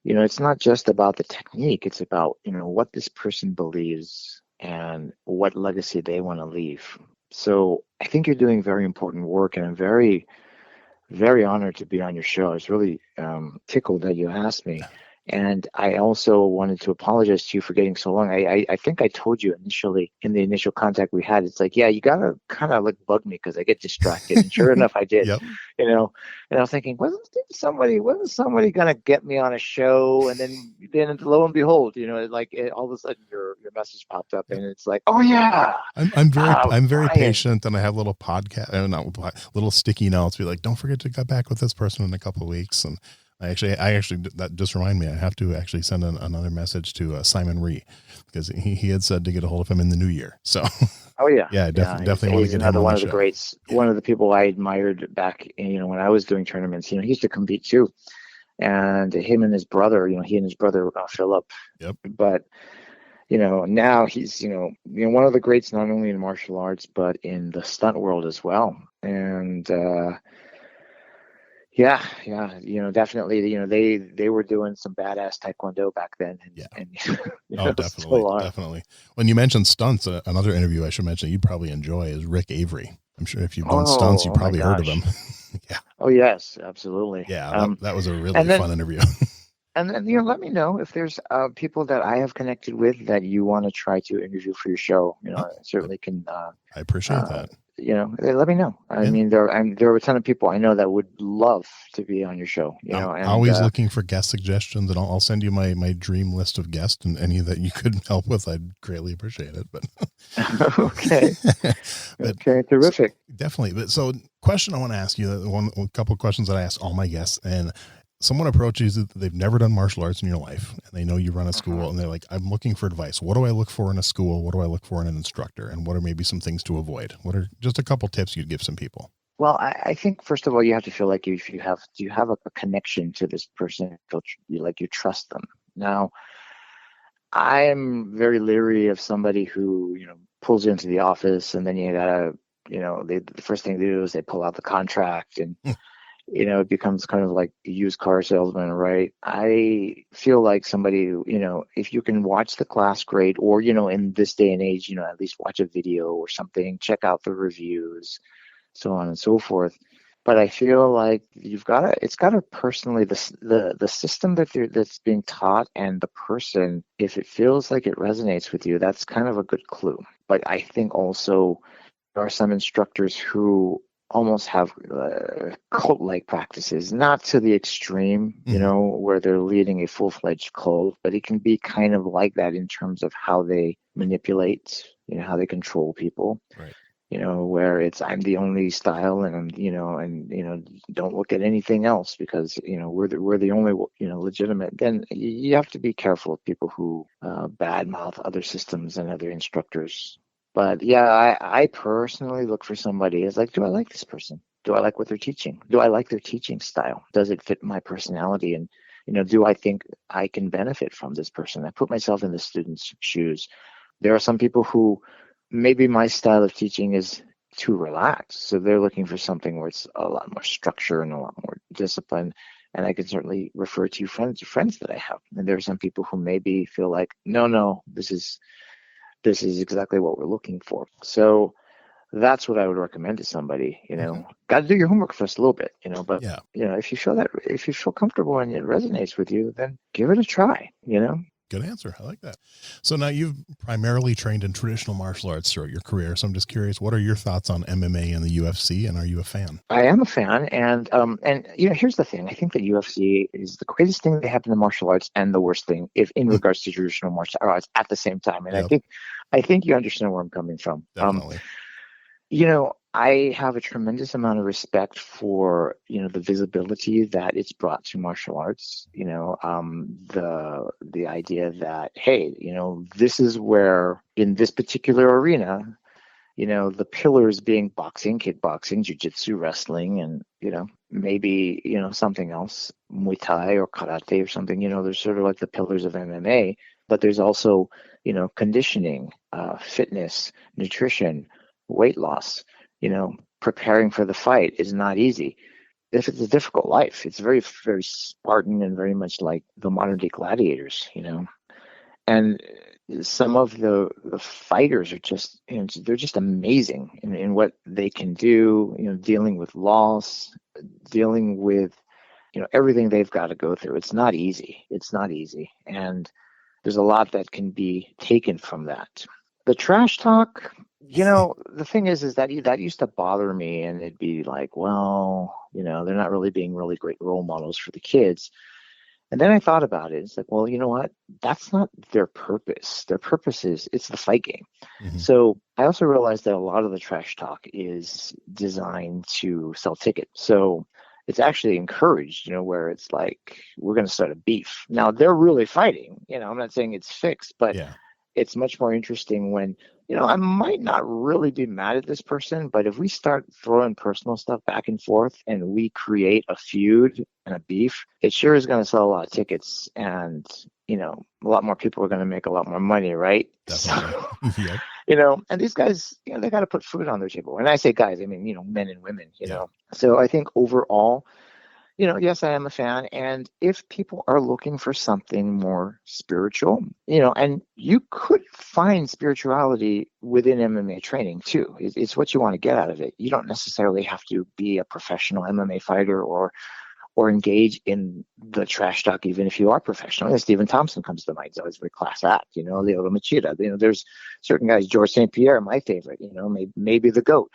it's not just about the technique. It's about, what this person believes and what legacy they want to leave. So I think you're doing very important work, and I'm very, very honored to be on your show. I was really tickled that you asked me. And I also wanted to apologize to you for getting so long. I think I told you initially in the initial contact we had, it's like, you got to kind of bug me because I get distracted. And sure enough, I did, Yep. And I was thinking, wasn't somebody going to get me on a show? And then lo and behold, all of a sudden your message popped up, and it's like, oh yeah. I'm very patient, and I have little little sticky notes. Be like, don't forget to get back with this person in a couple of weeks. And I actually that just reminded me, I have to actually send another message to Simon Ree, because he had said to get a hold of him in the new year. So definitely want to get him on one the of the show. greats, one of the people I admired back when I was doing tournaments. He used to compete too, and him and his brother, he and his brother Philip. Yep. But now he's one of the greats, not only in martial arts but in the stunt world as well. And definitely. They were doing some badass taekwondo back then. Definitely. When you mentioned stunts, another interview I should mention you'd probably enjoy is Rick Avery. I'm sure if you've done stunts, you probably heard of him. Yeah. Oh yes, absolutely. Yeah, that was a really fun interview. And then let me know if there's people that I have connected with that you want to try to interview for your show. I certainly can. I appreciate that. Let me know. I mean, there are a ton of people I know that would love to be on your show. I'm always looking for guest suggestions, and I'll send you my dream list of guests, and any that you could help with, I'd greatly appreciate it. But okay, okay, terrific. Definitely. But so, question I want to ask you, a couple of questions that I ask all my guests, and someone approaches you that they've never done martial arts in your life, and they know you run a school, and they're like, I'm looking for advice. What do I look for in a school? What do I look for in an instructor? And what are maybe some things to avoid? What are just a couple tips you'd give some people? Well, I think first of all, you have to feel like if you have, do you have a connection to this person? Like you trust them. Now, I'm very leery of somebody who, pulls you into the office and then you gotta, the first thing they do is they pull out the contract and, it becomes kind of like a used car salesman, right? I feel like somebody, if you can watch the class, great. Or, in this day and age, at least watch a video or something, check out the reviews, so on and so forth. But I feel like it's got to personally, the system that's being taught and the person, if it feels like it resonates with you, that's kind of a good clue. But I think also there are some instructors who almost have cult-like practices, not to the extreme, where they're leading a full-fledged cult, but it can be kind of like that in terms of how they manipulate, how they control people. Right. Where it's I'm the only style, and don't look at anything else because we're the only legitimate. Then you have to be careful of people who badmouth other systems and other instructors. But yeah, I personally look for somebody. It's like, do I like this person? Do I like what they're teaching? Do I like their teaching style? Does it fit my personality? And do I think I can benefit from this person? I put myself in the student's shoes. There are some people who maybe my style of teaching is too relaxed. So they're looking for something where it's a lot more structure and a lot more discipline. And I can certainly refer to friends that I have. And there are some people who maybe feel like, no, this is exactly what we're looking for. So that's what I would recommend to somebody, got to do your homework first a little bit, but Yeah. if you feel comfortable and it resonates with you, then give it a try, Good answer. I like that. So now you've primarily trained in traditional martial arts throughout your career. So I'm just curious, what are your thoughts on MMA and the UFC, and are you a fan? I am a fan, and here's the thing. I think that UFC is the greatest thing that happened in martial arts and the worst thing, if in regards to traditional martial arts at the same time. And Yep. I think you understand where I'm coming from. Definitely. I have a tremendous amount of respect for, the visibility that it's brought to martial arts, the idea that, hey, this is where in this particular arena, the pillars being boxing, kickboxing, jiu-jitsu, wrestling, and, maybe, something else, Muay Thai or karate or something, there's sort of like the pillars of MMA, but there's also, conditioning, fitness, nutrition, weight loss. Preparing for the fight is not easy. If it's a difficult life, it's very, very Spartan and very much like the modern day gladiators, and some of the fighters are just, they're just amazing in what they can do, dealing with loss, dealing with, everything they've got to go through. It's not easy. And there's a lot that can be taken from that. The trash talk, the thing is that used to bother me, and it'd be like, well, they're not really being really great role models for the kids. And then I thought about it. It's like, well, you know what? That's not their purpose. Their purpose is it's the fight game. Mm-hmm. So I also realized that a lot of the trash talk is designed to sell tickets. So it's actually encouraged, where it's like, we're going to start a beef. Now they're really fighting. I'm not saying it's fixed, but Yeah. It's much more interesting when, I might not really be mad at this person, but if we start throwing personal stuff back and forth and we create a feud and a beef, it sure is going to sell a lot of tickets, and, a lot more people are going to make a lot more money, right? Definitely. So, Yep. and these guys, they got to put food on their table. When I say guys, I mean, men and women, Yeah. So I think overall, yes, I am a fan. And if people are looking for something more spiritual, and you could find spirituality within MMA training too. It's what you want to get out of it. You don't necessarily have to be a professional MMA fighter or engage in the trash talk, even if you are professional. Stephen Thompson comes to mind. He's always very class act, Lyoto Machida. There's certain guys, George St. Pierre, my favorite, maybe the GOAT.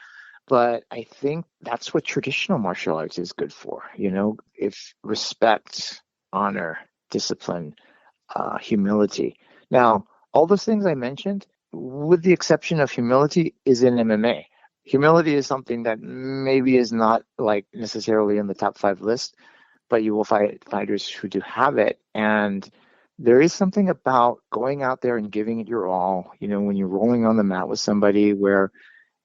But I think that's what traditional martial arts is good for, if respect, honor, discipline, humility. Now, all those things I mentioned, with the exception of humility, is in MMA. Humility is something that maybe is not like necessarily in the top 5 list, but you will find fighters who do have it. And there is something about going out there and giving it your all, when you're rolling on the mat with somebody where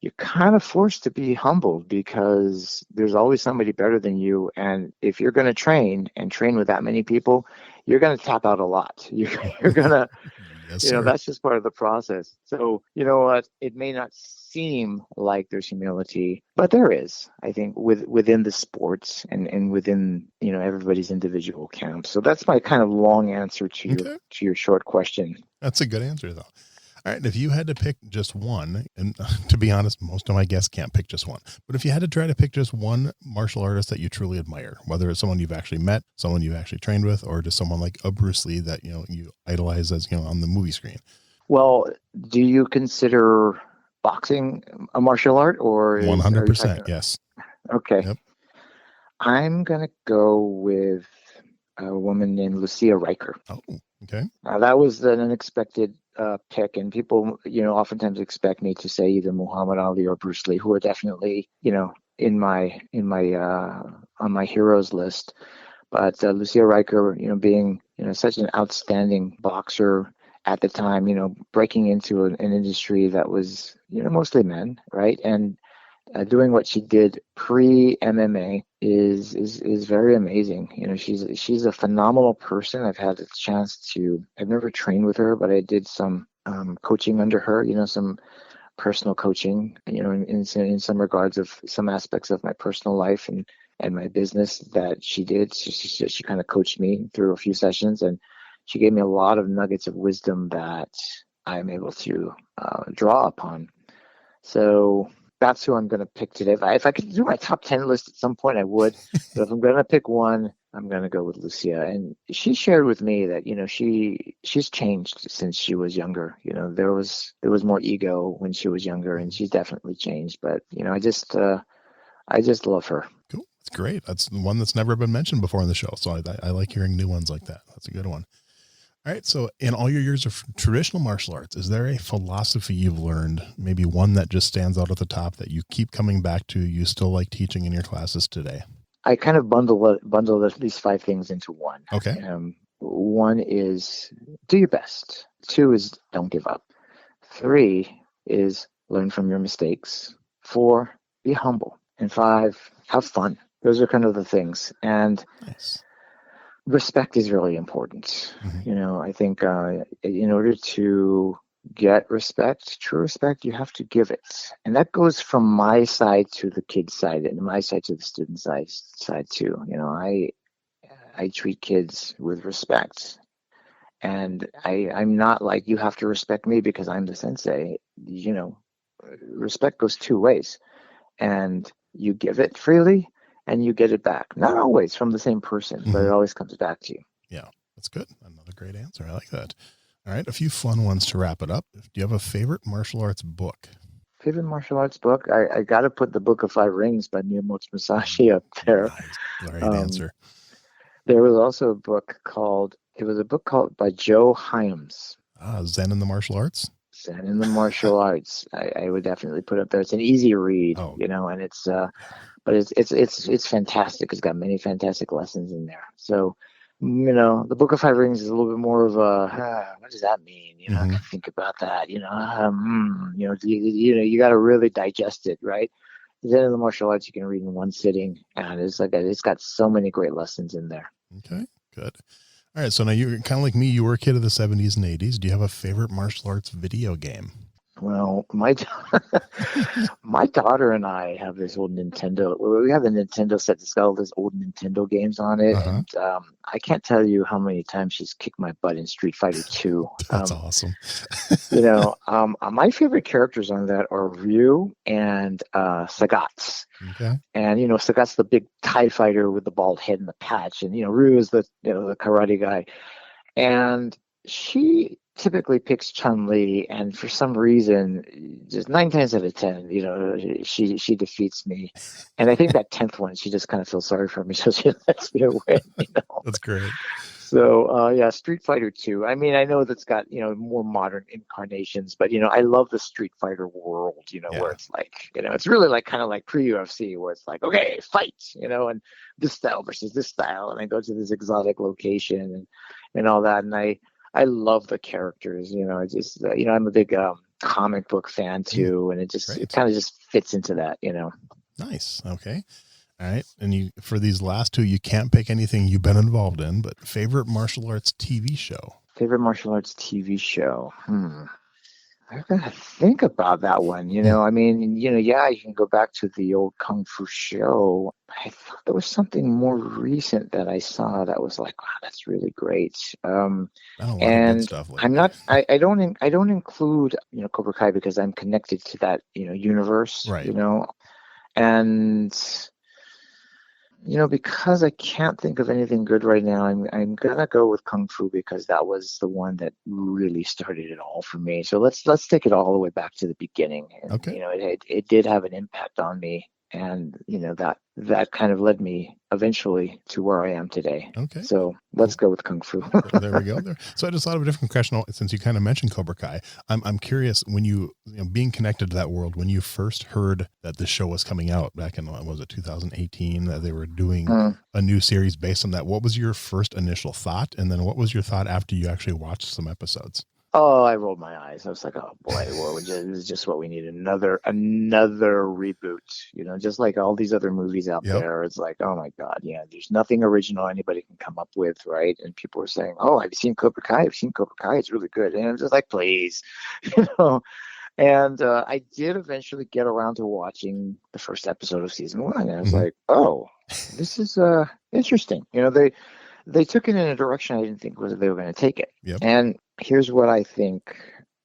you're kind of forced to be humble because there's always somebody better than you. And if you're going to train with that many people, you're going to tap out a lot. You're going to, Yes, sir. that's just part of the process. So, you know what? It may not seem like there's humility, but there is, I think, within the sports and within, everybody's individual camp. So that's my kind of long answer to your short question. That's a good answer, though. All right. If you had to pick just one, and to be honest, most of my guests can't pick just one, but if you had to try to pick just one martial artist that you truly admire, whether it's someone you've actually met, someone you've actually trained with, or just someone like a Bruce Lee that, you idolize as, on the movie screen. Well, do you consider boxing a martial art or 100%? Yes. Okay. Yep. I'm going to go with a woman named Lucia Riker. Oh, okay. Now, that was an unexpected pick, and people, oftentimes expect me to say either Muhammad Ali or Bruce Lee, who are definitely, in my on my heroes list. But Lucia Riker, being, such an outstanding boxer at the time, breaking into an industry that was, mostly men, right? And doing what she did pre-MMA is very amazing. She's a phenomenal person. I've had a chance I've never trained with her, but I did some coaching under her, some personal coaching, in some regards of some aspects of my personal life and my business that she did. She kind of coached me through a few sessions, and she gave me a lot of nuggets of wisdom that I'm able to draw upon. So that's who I'm going to pick today. If I could do my top 10 list at some point, I would. But if I'm going to pick one, I'm going to go with Lucia. And she shared with me that, she's changed since she was younger. There was more ego when she was younger, and she's definitely changed. But, I just love her. Cool. That's great. That's one that's never been mentioned before in the show. So I like hearing new ones like that. That's a good one. All right. So in all your years of traditional martial arts, is there a philosophy you've learned, maybe one that just stands out at the top that you keep coming back to, you still like teaching in your classes today? I kind of bundle at least 5 things into one. Okay. One is do your best. 2 is don't give up. 3 is learn from your mistakes. 4, be humble. And 5, have fun. Those are kind of the things. And nice. Respect is really important. Mm-hmm. I think in order to get respect, true respect, you have to give it. And that goes from my side to the kid's side and my side to the student side too. I treat kids with respect. And I'm not like, you have to respect me because I'm the sensei. Respect goes 2 ways. And you give it freely, and you get it back. Not always from the same person, but it always comes back to you. Yeah, that's good. Another great answer. I like that. All right, a few fun ones to wrap it up. Do you have a favorite martial arts book? Favorite martial arts book? I got to put The Book of 5 Rings by Miyamoto Musashi up there. Nice. Great answer. There was also a book by Joe Hyams. Zen in the Martial Arts? Zen in the Martial Arts. I would definitely put up there. It's an easy read, and it's but it's fantastic. It's got many fantastic lessons in there. So, The Book of 5 Rings is a little bit more of a what does that mean? I can think about that. You got to really digest it, right? Zen in the Martial Arts you can read in one sitting, and it's got so many great lessons in there. Okay, good. All right, so now you're kind of like me. You were a kid of the 70s and 80s. Do you have a favorite martial arts video game? Well, my daughter and I have this old Nintendo. We have a Nintendo set that's got all those old Nintendo games on it, and I can't tell you how many times she's kicked my butt in Street Fighter 2. That's awesome. My favorite characters on that are Ryu and Sagat. Okay. And Sagat's the big TIE fighter with the bald head and the patch, and Ryu is the the karate guy, and she typically picks Chun-Li, and for some reason, just 9 times out of 10, she defeats me. And I think that 10th one, she just kind of feels sorry for me, so she lets me win. That's great. So yeah, Street Fighter 2. I mean, I know that's got, more modern incarnations, but I love the Street Fighter world, where Yeah. it's like, it's really like kind of like pre-UFC where it's like, okay, fight, and this style versus this style, and I go to this exotic location and all that, and I love the characters, I just I'm a big comic book fan too, and it Great. kind of just fits into that. Nice. Okay. All right. And for these last two, you can't pick anything you've been involved in, but favorite martial arts TV show? Favorite martial arts TV show? I gotta think about that one. I mean, yeah, you can go back to the old Kung Fu show. I thought there was something more recent that I saw that was like, wow, that's really great. Done a lot of good And stuff I'm lately. not, I don't include, Cobra Kai because I'm connected to that, universe, Right. and because I can't think of anything good right now, I'm gonna go with Kung Fu because that was the one that really started it all for me. So let's take it all the way back to the beginning, and Okay. it did have an impact on me, and that kind of led me eventually to where I am today. Okay. So let's Cool. go with Kung Fu. There we go. There. So I just thought of a different question since you kind of mentioned Cobra Kai. I'm curious when being connected to that world, when you first heard that this show was coming out back in, what was it, 2018, that they were doing a new series based on that. What was your first initial thought? And then what was your thought after you actually watched some episodes? Oh, I rolled my eyes. I was like, "Oh boy, well, this is just what we need. Another reboot." Just like all these other movies out Yep. there. It's like, oh my God, yeah, there's nothing original anybody can come up with, right? And people are saying, "Oh, have you seen Cobra Kai? I've seen Cobra Kai. It's really good." And I'm just like, please, you know. And I did eventually get around to watching the first episode of season 1, and I was like, "Oh, this is interesting." They took it in a direction I didn't think they were going to take it. Yep. And here's what I think.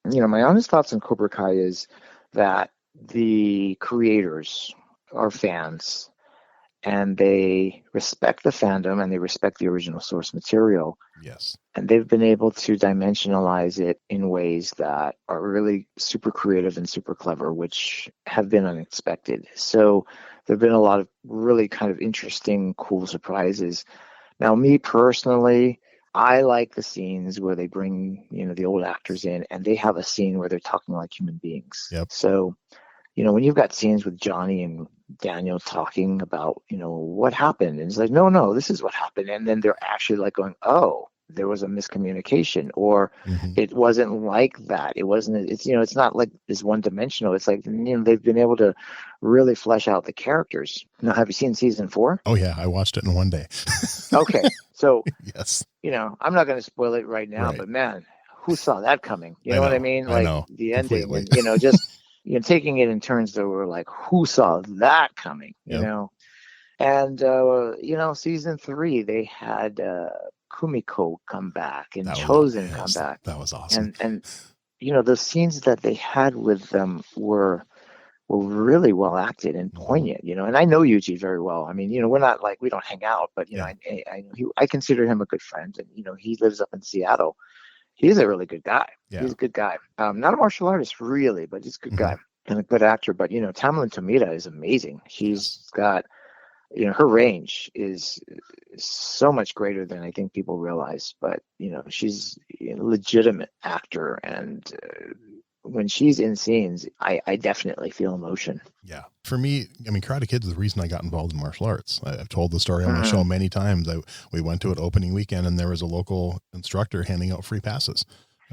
My honest thoughts on Cobra Kai is that the creators are fans and they respect the fandom and they respect the original source material. Yes. And they've been able to dimensionalize it in ways that are really super creative and super clever, which have been unexpected. So there have been a lot of really kind of interesting, cool surprises. Now, me personally, I like the scenes where they bring, the old actors in and they have a scene where they're talking like human beings. Yep. So, when you've got scenes with Johnny and Daniel talking about, what happened, and it's like, no, this is what happened. And then they're actually like going, oh, there was a miscommunication, or it wasn't like that. It's not like this one dimensional. It's like, they've been able to really flesh out the characters. Now, have you seen season 4? Oh yeah. I watched it in one day. Okay. So, yes. I'm not going to spoil it right now, but man, who saw that coming? You know what I mean? I Like know, the ending completely. and, just, taking it in turns that were like, who saw that coming, Yep. And, season 3, they had Kumiko come back and Chosen come back. That was awesome. And the scenes that they had with them were really well acted and poignant, and I know Yuji very well. I mean, we're not like, we don't hang out, but, I consider him a good friend, and, he lives up in Seattle. He's a really good guy. Yeah. He's a good guy. Not a martial artist really, but he's a good guy and a good actor. But, Tamlin Tomita is amazing. She's got, her range is so much greater than I think people realize, but, she's a legitimate actor, and when she's in scenes, I definitely feel emotion. Yeah. For me, I mean, Karate Kid is the reason I got involved in martial arts. I've told the story on my show many times. We went to it opening weekend and there was a local instructor handing out free passes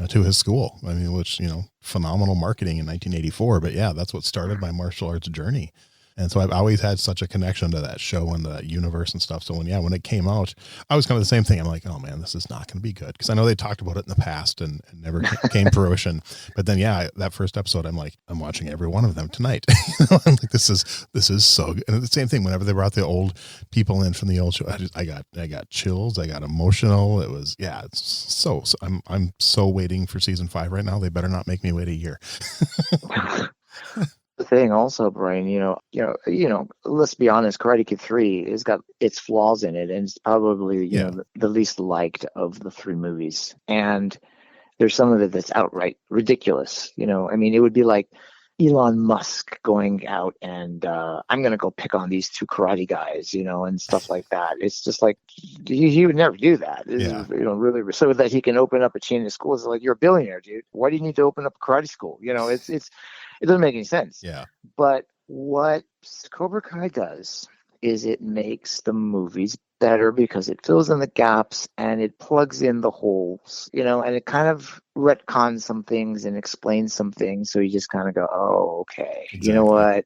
to his school. I mean, which, phenomenal marketing in 1984. But yeah, that's what started my martial arts journey. And so I've always had such a connection to that show and that universe and stuff. So when it came out, I was kind of the same thing. I'm like, oh man, this is not going to be good. Cause I know they talked about it in the past and never came to fruition. But then, that first episode, I'm like, I'm watching every one of them tonight. I'm like, this is so good. And the same thing, whenever they brought the old people in from the old show, I got chills. I got emotional. It was, it's so I'm so waiting for season 5 right now. They better not make me wait a year. The thing also, Brian, let's be honest, Karate Kid 3 has got its flaws in it, and it's probably the least liked of the 3 movies. And there's some of it that's outright ridiculous. I mean, it would be like, Elon Musk going out and I'm going to go pick on these two karate guys, and stuff like that. It's just like he would never do that. This Yeah. is, really so that he can open up a chain of schools. It's like, you're a billionaire, dude. Why do you need to open up a karate school? It doesn't make any sense. Yeah. But what Cobra Kai does is it makes the movies better because it fills in the gaps and it plugs in the holes, and it kind of retcons some things and explains some things. So you just kind of go, oh, okay, Exactly. you know what?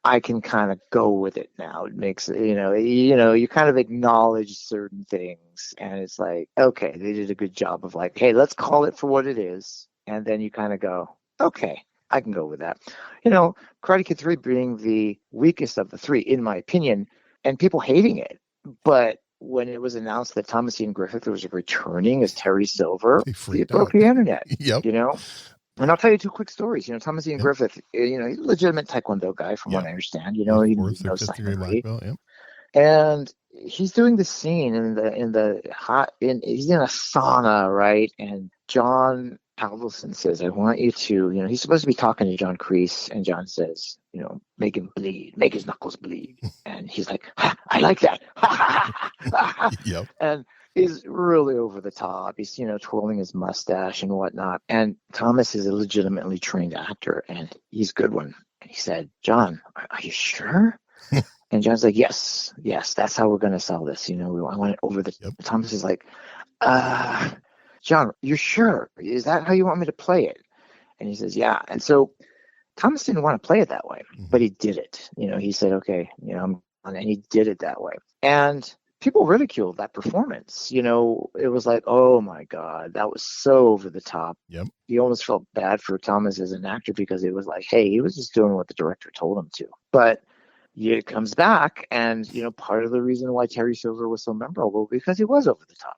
I can kind of go with it now. It makes, you kind of acknowledge certain things and it's like, okay, they did a good job of like, hey, let's call it for what it is. And then you kind of go, okay, I can go with that. Karate Kid 3 being the weakest of the three, in my opinion, and people hating it. But when it was announced that Thomas Ian Griffith was returning as Terry Silver, it broke the internet. Yep. And I'll tell you two quick stories. Thomas Ian Griffith, he's a legitimate Taekwondo guy, from what I understand. He knows fifth degree black belt. Yep. And he's doing the scene he's in a sauna, right? And John Avildsen says, I want you to, he's supposed to be talking to John Kreese, and John says, make him bleed, make his knuckles bleed. And he's like, I like that. Yep. And he's really over the top. He's, twirling his mustache and whatnot. And Thomas is a legitimately trained actor, and he's a good one. And he said, John, are you sure? And John's like, yes, that's how we're going to sell this. I want it over the. Yep. Thomas is like, John, you're sure? Is that how you want me to play it? And he says, yeah. And so Thomas didn't want to play it that way, but he did it. He said, okay, and he did it that way. And people ridiculed that performance. It was like, oh my God, that was so over the top. Yep. You almost felt bad for Thomas as an actor because it was like, hey, he was just doing what the director told him to. But it comes back, and part of the reason why Terry Silver was so memorable because he was over the top.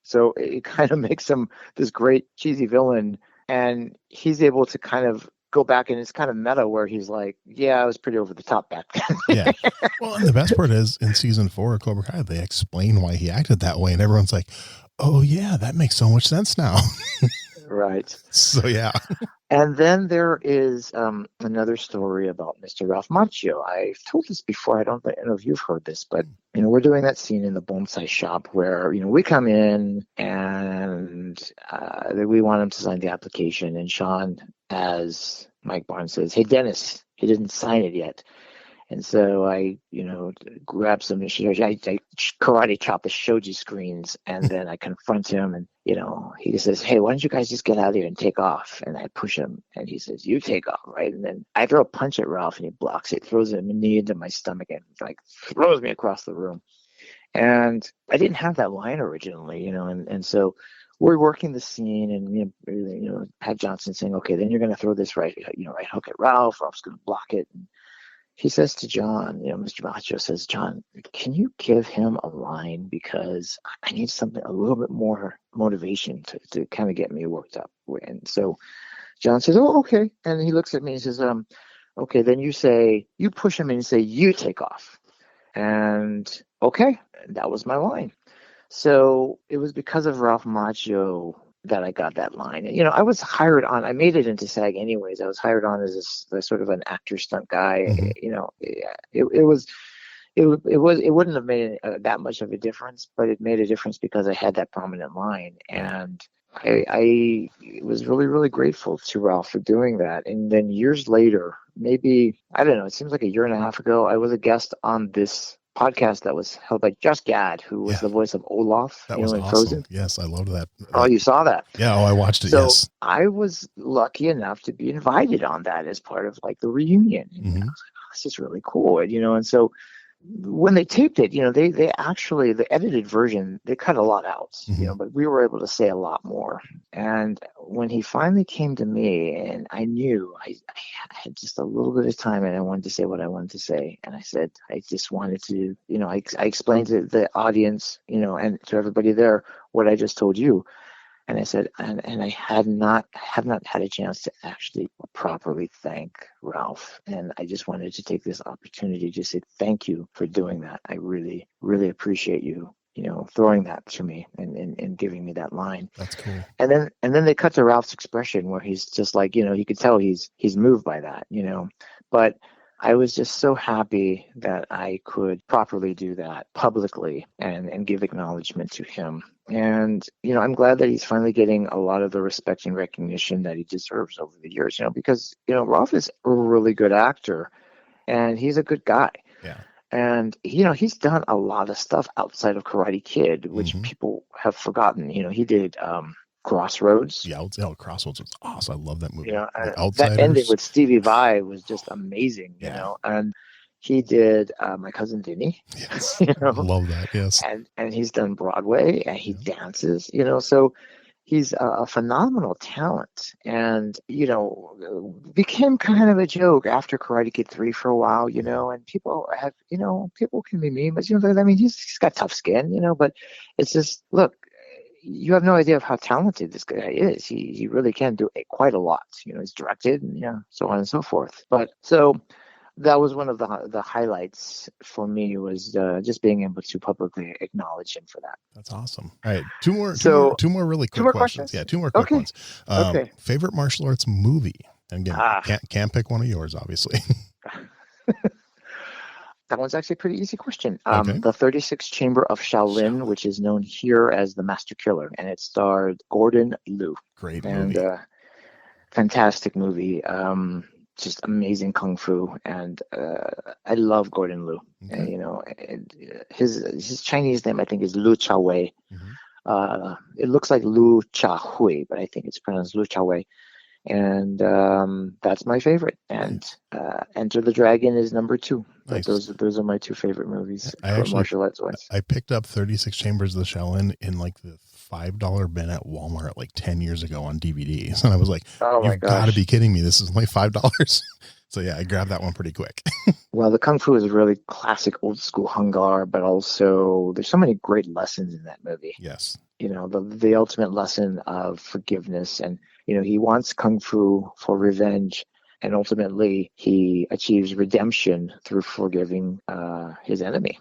So it kind of makes him this great cheesy villain, and he's able to kind of go back, and it's kind of meta where he's like, yeah, I was pretty over the top back then. Yeah. Well, and the best part is in season 4 of Cobra Kai, they explain why he acted that way, and everyone's like, oh yeah, that makes so much sense now. Right. So yeah. And then there is another story about Mr. Ralph Macchio. I've told this before. I don't know if you've heard this, but we're doing that scene in the bonsai shop where we come in and we want him to sign the application, and Sean, as Mike Barnes, says, "Hey Dennis, he didn't sign it yet." And so I, grab some, I karate chop the shoji screens, and then I confront him, and, he says, hey, why don't you guys just get out of here and take off? And I push him, and he says, you take off, right? And then I throw a punch at Ralph, and he blocks it, throws a knee into my stomach, and throws me across the room. And I didn't have that line originally, and so we're working the scene, and, Pat Johnson saying, okay, then you're going to throw this right hook at Ralph. Ralph's going to block it. And he says to John, Mr. Macchio says, John, can you give him a line, because I need something, a little bit more motivation to kind of get me worked up. And so John says, oh, okay. And he looks at me and says, okay, then you push him and you say, you take off. And okay, that was my line. So it was because of Ralph Macchio that I got that line. And, I was hired on, I made it into SAG anyways. I was hired on as a sort of an actor stunt guy. It wouldn't have made that much of a difference, but it made a difference because I had that prominent line. And I was really, really grateful to Ralph for doing that. And then years later, maybe, I don't know, it seems like a year and a half ago, I was a guest on this podcast that was held by Just Gad, who was the voice of Olaf. That was in awesome. Frozen. Yes, I loved that. Oh, you saw that? Yeah, I watched it. So yes. I was lucky enough to be invited on that as part of the reunion. And I was like, oh, this is really cool. And so when they taped it, they actually, the edited version, they cut a lot out, but we were able to say a lot more. And when he finally came to me, and I knew I had just a little bit of time, and I wanted to say what I wanted to say. And I said, I just wanted to, I explained to the audience, and to everybody there, what I just told you. And I said, and I have not had a chance to actually properly thank Ralph. And I just wanted to take this opportunity to say thank you for doing that. I really, really appreciate you, throwing that to me and giving me that line. That's cool. And then they cut to Ralph's expression where he's just like, you could tell he's moved by that. But I was just so happy that I could properly do that publicly and give acknowledgement to him. And, I'm glad that he's finally getting a lot of the respect and recognition that he deserves over the years, because, Ralph is a really good actor and he's a good guy. Yeah. And, he's done a lot of stuff outside of Karate Kid, which people have forgotten. He did Crossroads. Yeah, Crossroads was awesome. I love that movie. That ending with Stevie Vai was just amazing, and he did My Cousin Vinny. Yes, love that. Yes, and he's done Broadway and he dances. So he's a phenomenal talent, and became kind of a joke after Karate Kid 3 for a while. And people have people can be mean, but he's got tough skin. But it's just look. You have no idea of how talented this guy is. He really can do quite a lot. He's directed and so on and so forth. But so that was one of the highlights for me was just being able to publicly acknowledge him for that. That's awesome. All right, two more really quick two more questions. Yeah, two more quick ones. Okay. Favorite martial arts movie? And again, can't pick one of yours, obviously. That one's actually a pretty easy question. Okay. The 36th Chamber of Shaolin, which is known here as The Master Killer, and it starred Gordon Liu. Great movie. And fantastic movie. Just amazing kung fu, and I love Gordon Liu. Okay. And, his Chinese name I think is Lu Chaowei. It looks like Lu Chahui, but I think it's pronounced Lu Chaowei. And that's my favorite. And Enter the Dragon is number 2. Nice. Those are my 2 favorite movies for martial arts ones. I picked up 36 Chambers of the Shaolin in like the $5 bin at Walmart like 10 years ago on DVDs, and I was like, "Oh my you've gosh. got to be kidding me! This is only $5." So yeah, I grabbed that one pretty quick. Well, the kung fu is really classic, old school Hung Gar, but also there's so many great lessons in that movie. Yes. The ultimate lesson of forgiveness, and he wants kung fu for revenge, and ultimately he achieves redemption through forgiving his enemy.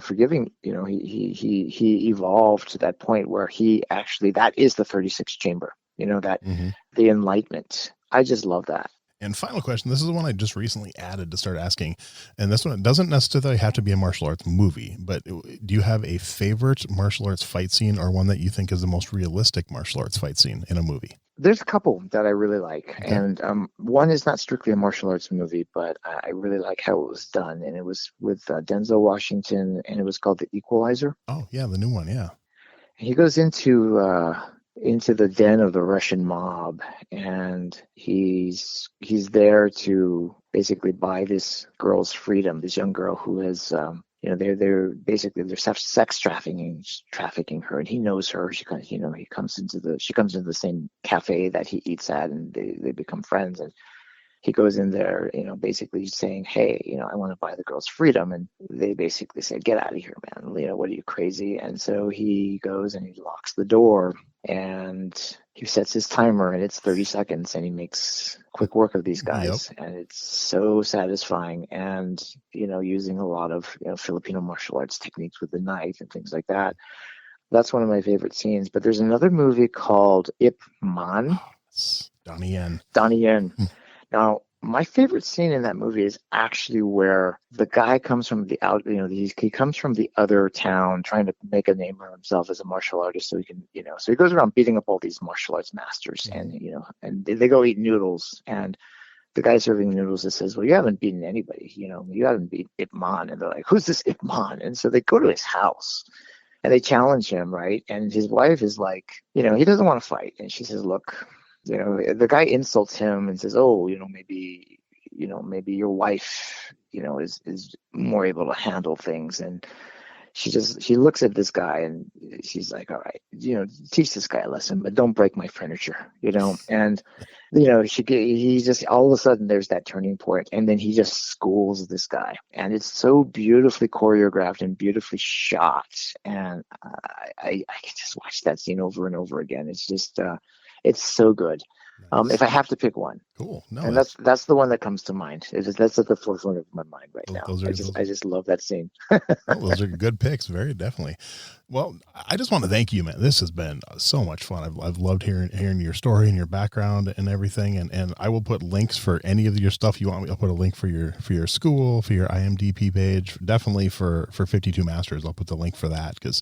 Forgiving. He evolved to that point where he actually, that is the 36th chamber. The enlightenment. I just love that. And final question. This is the one I just recently added to start asking. And this one, it doesn't necessarily have to be a martial arts movie, but do you have a favorite martial arts fight scene or one that you think is the most realistic martial arts fight scene in a movie? There's a couple that I really like. Okay. And one is not strictly a martial arts movie, but I really like how it was done. And it was with Denzel Washington, and it was called The Equalizer. Oh, yeah, the new one, yeah. He goes into the den of the Russian mob, and he's there to basically buy this girl's freedom, this young girl who has they're sex trafficking her, and he knows her. She comes into the same cafe that he eats at, and they become friends. And he goes in there, basically saying, "Hey, I want to buy the girl's freedom." And they basically say, "Get out of here, man. What are you, crazy?" And so he goes and he locks the door, and he sets his timer, and it's 30 seconds, and he makes quick work of these guys. Yep. And it's so satisfying, and using a lot of Filipino martial arts techniques with the knife and things like that. That's one of my favorite scenes. But there's another movie called Ip-Man. Donnie Yen. Now, my favorite scene in that movie is actually where the guy comes from he comes from the other town trying to make a name for himself as a martial artist, so he can, so he goes around beating up all these martial arts masters, and and they go eat noodles, and the guy serving noodles says, "Well, you haven't beaten anybody, you haven't beaten Ip Man," and they're like, "Who's this Ip Man?" And so they go to his house and they challenge him, right? And his wife is like, he doesn't want to fight, and she says, "Look." The guy insults him and says, "Oh, maybe your wife, is more able to handle things." And she looks at this guy and she's like, "All right, teach this guy a lesson, but don't break my furniture," And he just, all of a sudden there's that turning point, and then he just schools this guy, and it's so beautifully choreographed and beautifully shot, and I can just watch that scene over and over again. It's just it's so good. If I have to pick one. Cool. No, And that's the one that comes to mind. That's at the forefront of my mind right now. I just love that scene. Those are good picks. Very definitely. Well, I just want to thank you, man. This has been so much fun. I've loved hearing your story and your background and everything. And I will put links for any of your stuff you want me. I'll put a link for your school, for your IMDb page, definitely for 52 Masters. I'll put the link for that because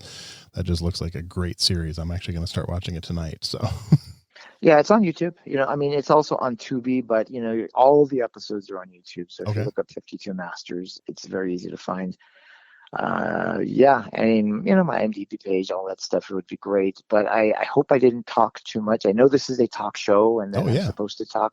that just looks like a great series. I'm actually going to start watching it tonight. So. Yeah, it's on YouTube. It's also on Tubi, but all the episodes are on YouTube. So if you look up 52 Masters, it's very easy to find. Yeah, I mean, my IMDb page, all that stuff, it would be great. But I hope I didn't talk too much. I know this is a talk show and that I'm supposed to talk,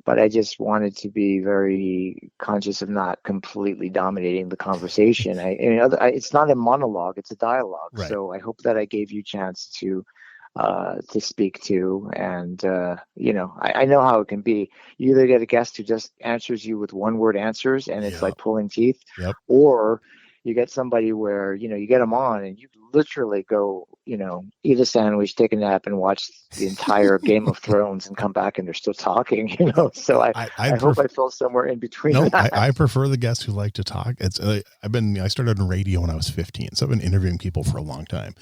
but I just wanted to be very conscious of not completely dominating the conversation. It's not a monologue, it's a dialogue. Right. So I hope that I gave you a chance to speak to. And, I know how it can be. You either get a guest who just answers you with one-word answers, and it's like pulling teeth, or you get somebody where, you get them on and you literally go, eat a sandwich, take a nap, and watch the entire Game of Thrones and come back and they're still talking, So I hope I fell somewhere in between. No, I prefer the guests who like to talk. I started in radio when I was 15, so I've been interviewing people for a long time.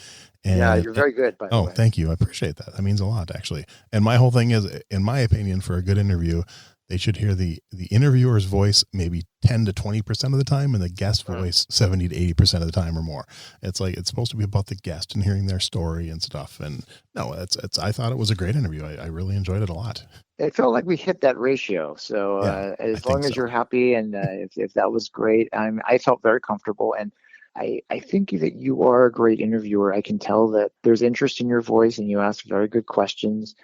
And yeah, you're very good, by the way. Thank you. I appreciate that. That means a lot, actually. And my whole thing is, in my opinion, for a good interview, they should hear the interviewer's voice maybe 10 to 20% of the time and the guest voice 70 to 80% of the time or more. It's supposed to be about the guest and hearing their story and stuff. And no, I thought it was a great interview. I really enjoyed it a lot. It felt like we hit that ratio. So as long as you're happy and if that was great, I felt very comfortable. And I think that you are a great interviewer. I can tell that there's interest in your voice and you ask very good questions.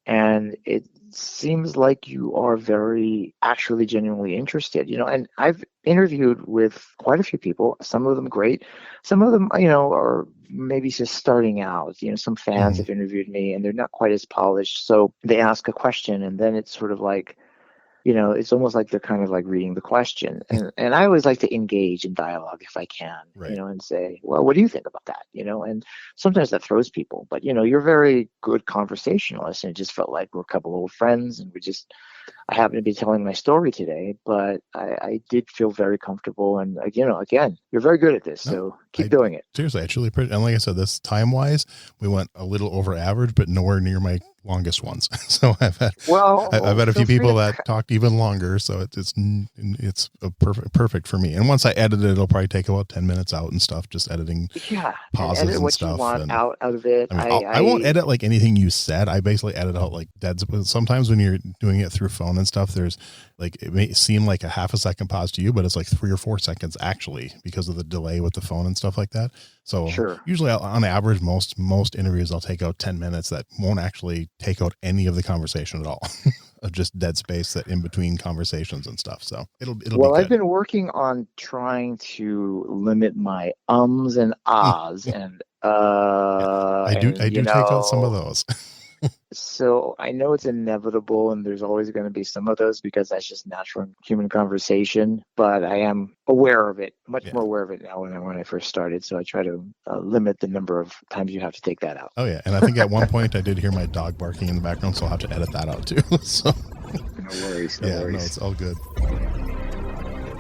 And it seems like you are very actually genuinely interested, and I've interviewed with quite a few people, some of them great, some of them, are maybe just starting out, some fans have interviewed me and they're not quite as polished. So they ask a question and then it's sort of like, it's almost like they're kind of like reading the question. And I always like to engage in dialogue if I can, and say, well, what do you think about that? And sometimes that throws people, but you're a very good conversationalist, and it just felt like we're a couple of old friends and I happen to be telling my story today, but I did feel very comfortable. And again, you're very good at this, so keep doing it. Seriously, I truly appreciate it. And like I said, this time-wise, we went a little over average, but nowhere near my longest ones. So I've had a few people that talked even longer, so it's a perfect for me. And once I edit it, it'll probably take about 10 minutes out and stuff, just editing pauses and, edit what stuff. You want out of it. I won't edit like anything you said. I basically edit out like dead. Sometimes when you're doing it through phone and stuff, there's like, it may seem like a half a second pause to you, but it's like 3 or 4 seconds actually because of the delay with the phone and stuff like that. So usually on average, most interviews, I'll take out 10 minutes that won't actually take out any of the conversation at all. Of just dead space that in between conversations and stuff. So it'll be good. I've been working on trying to limit my ums and ahs and I do take out some of those. So I know it's inevitable and there's always going to be some of those because that's just natural human conversation, but I am aware of it, much more aware of it now than when I first started. So I try to limit the number of times you have to take that out. Oh yeah. And I think at one point I did hear my dog barking in the background, so I'll have to edit that out too. So no worries. No, it's all good.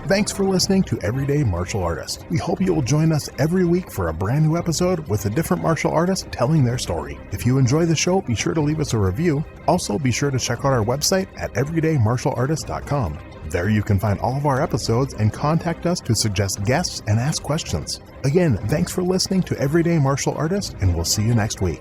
Thanks for listening to Everyday Martial Artist. We hope you will join us every week for a brand new episode with a different martial artist telling their story. If you enjoy the show, be sure to leave us a review. Also, be sure to check out our website at everydaymartialartist.com. There you can find all of our episodes and contact us to suggest guests and ask questions. Again, thanks for listening to Everyday Martial Artist, and we'll see you next week.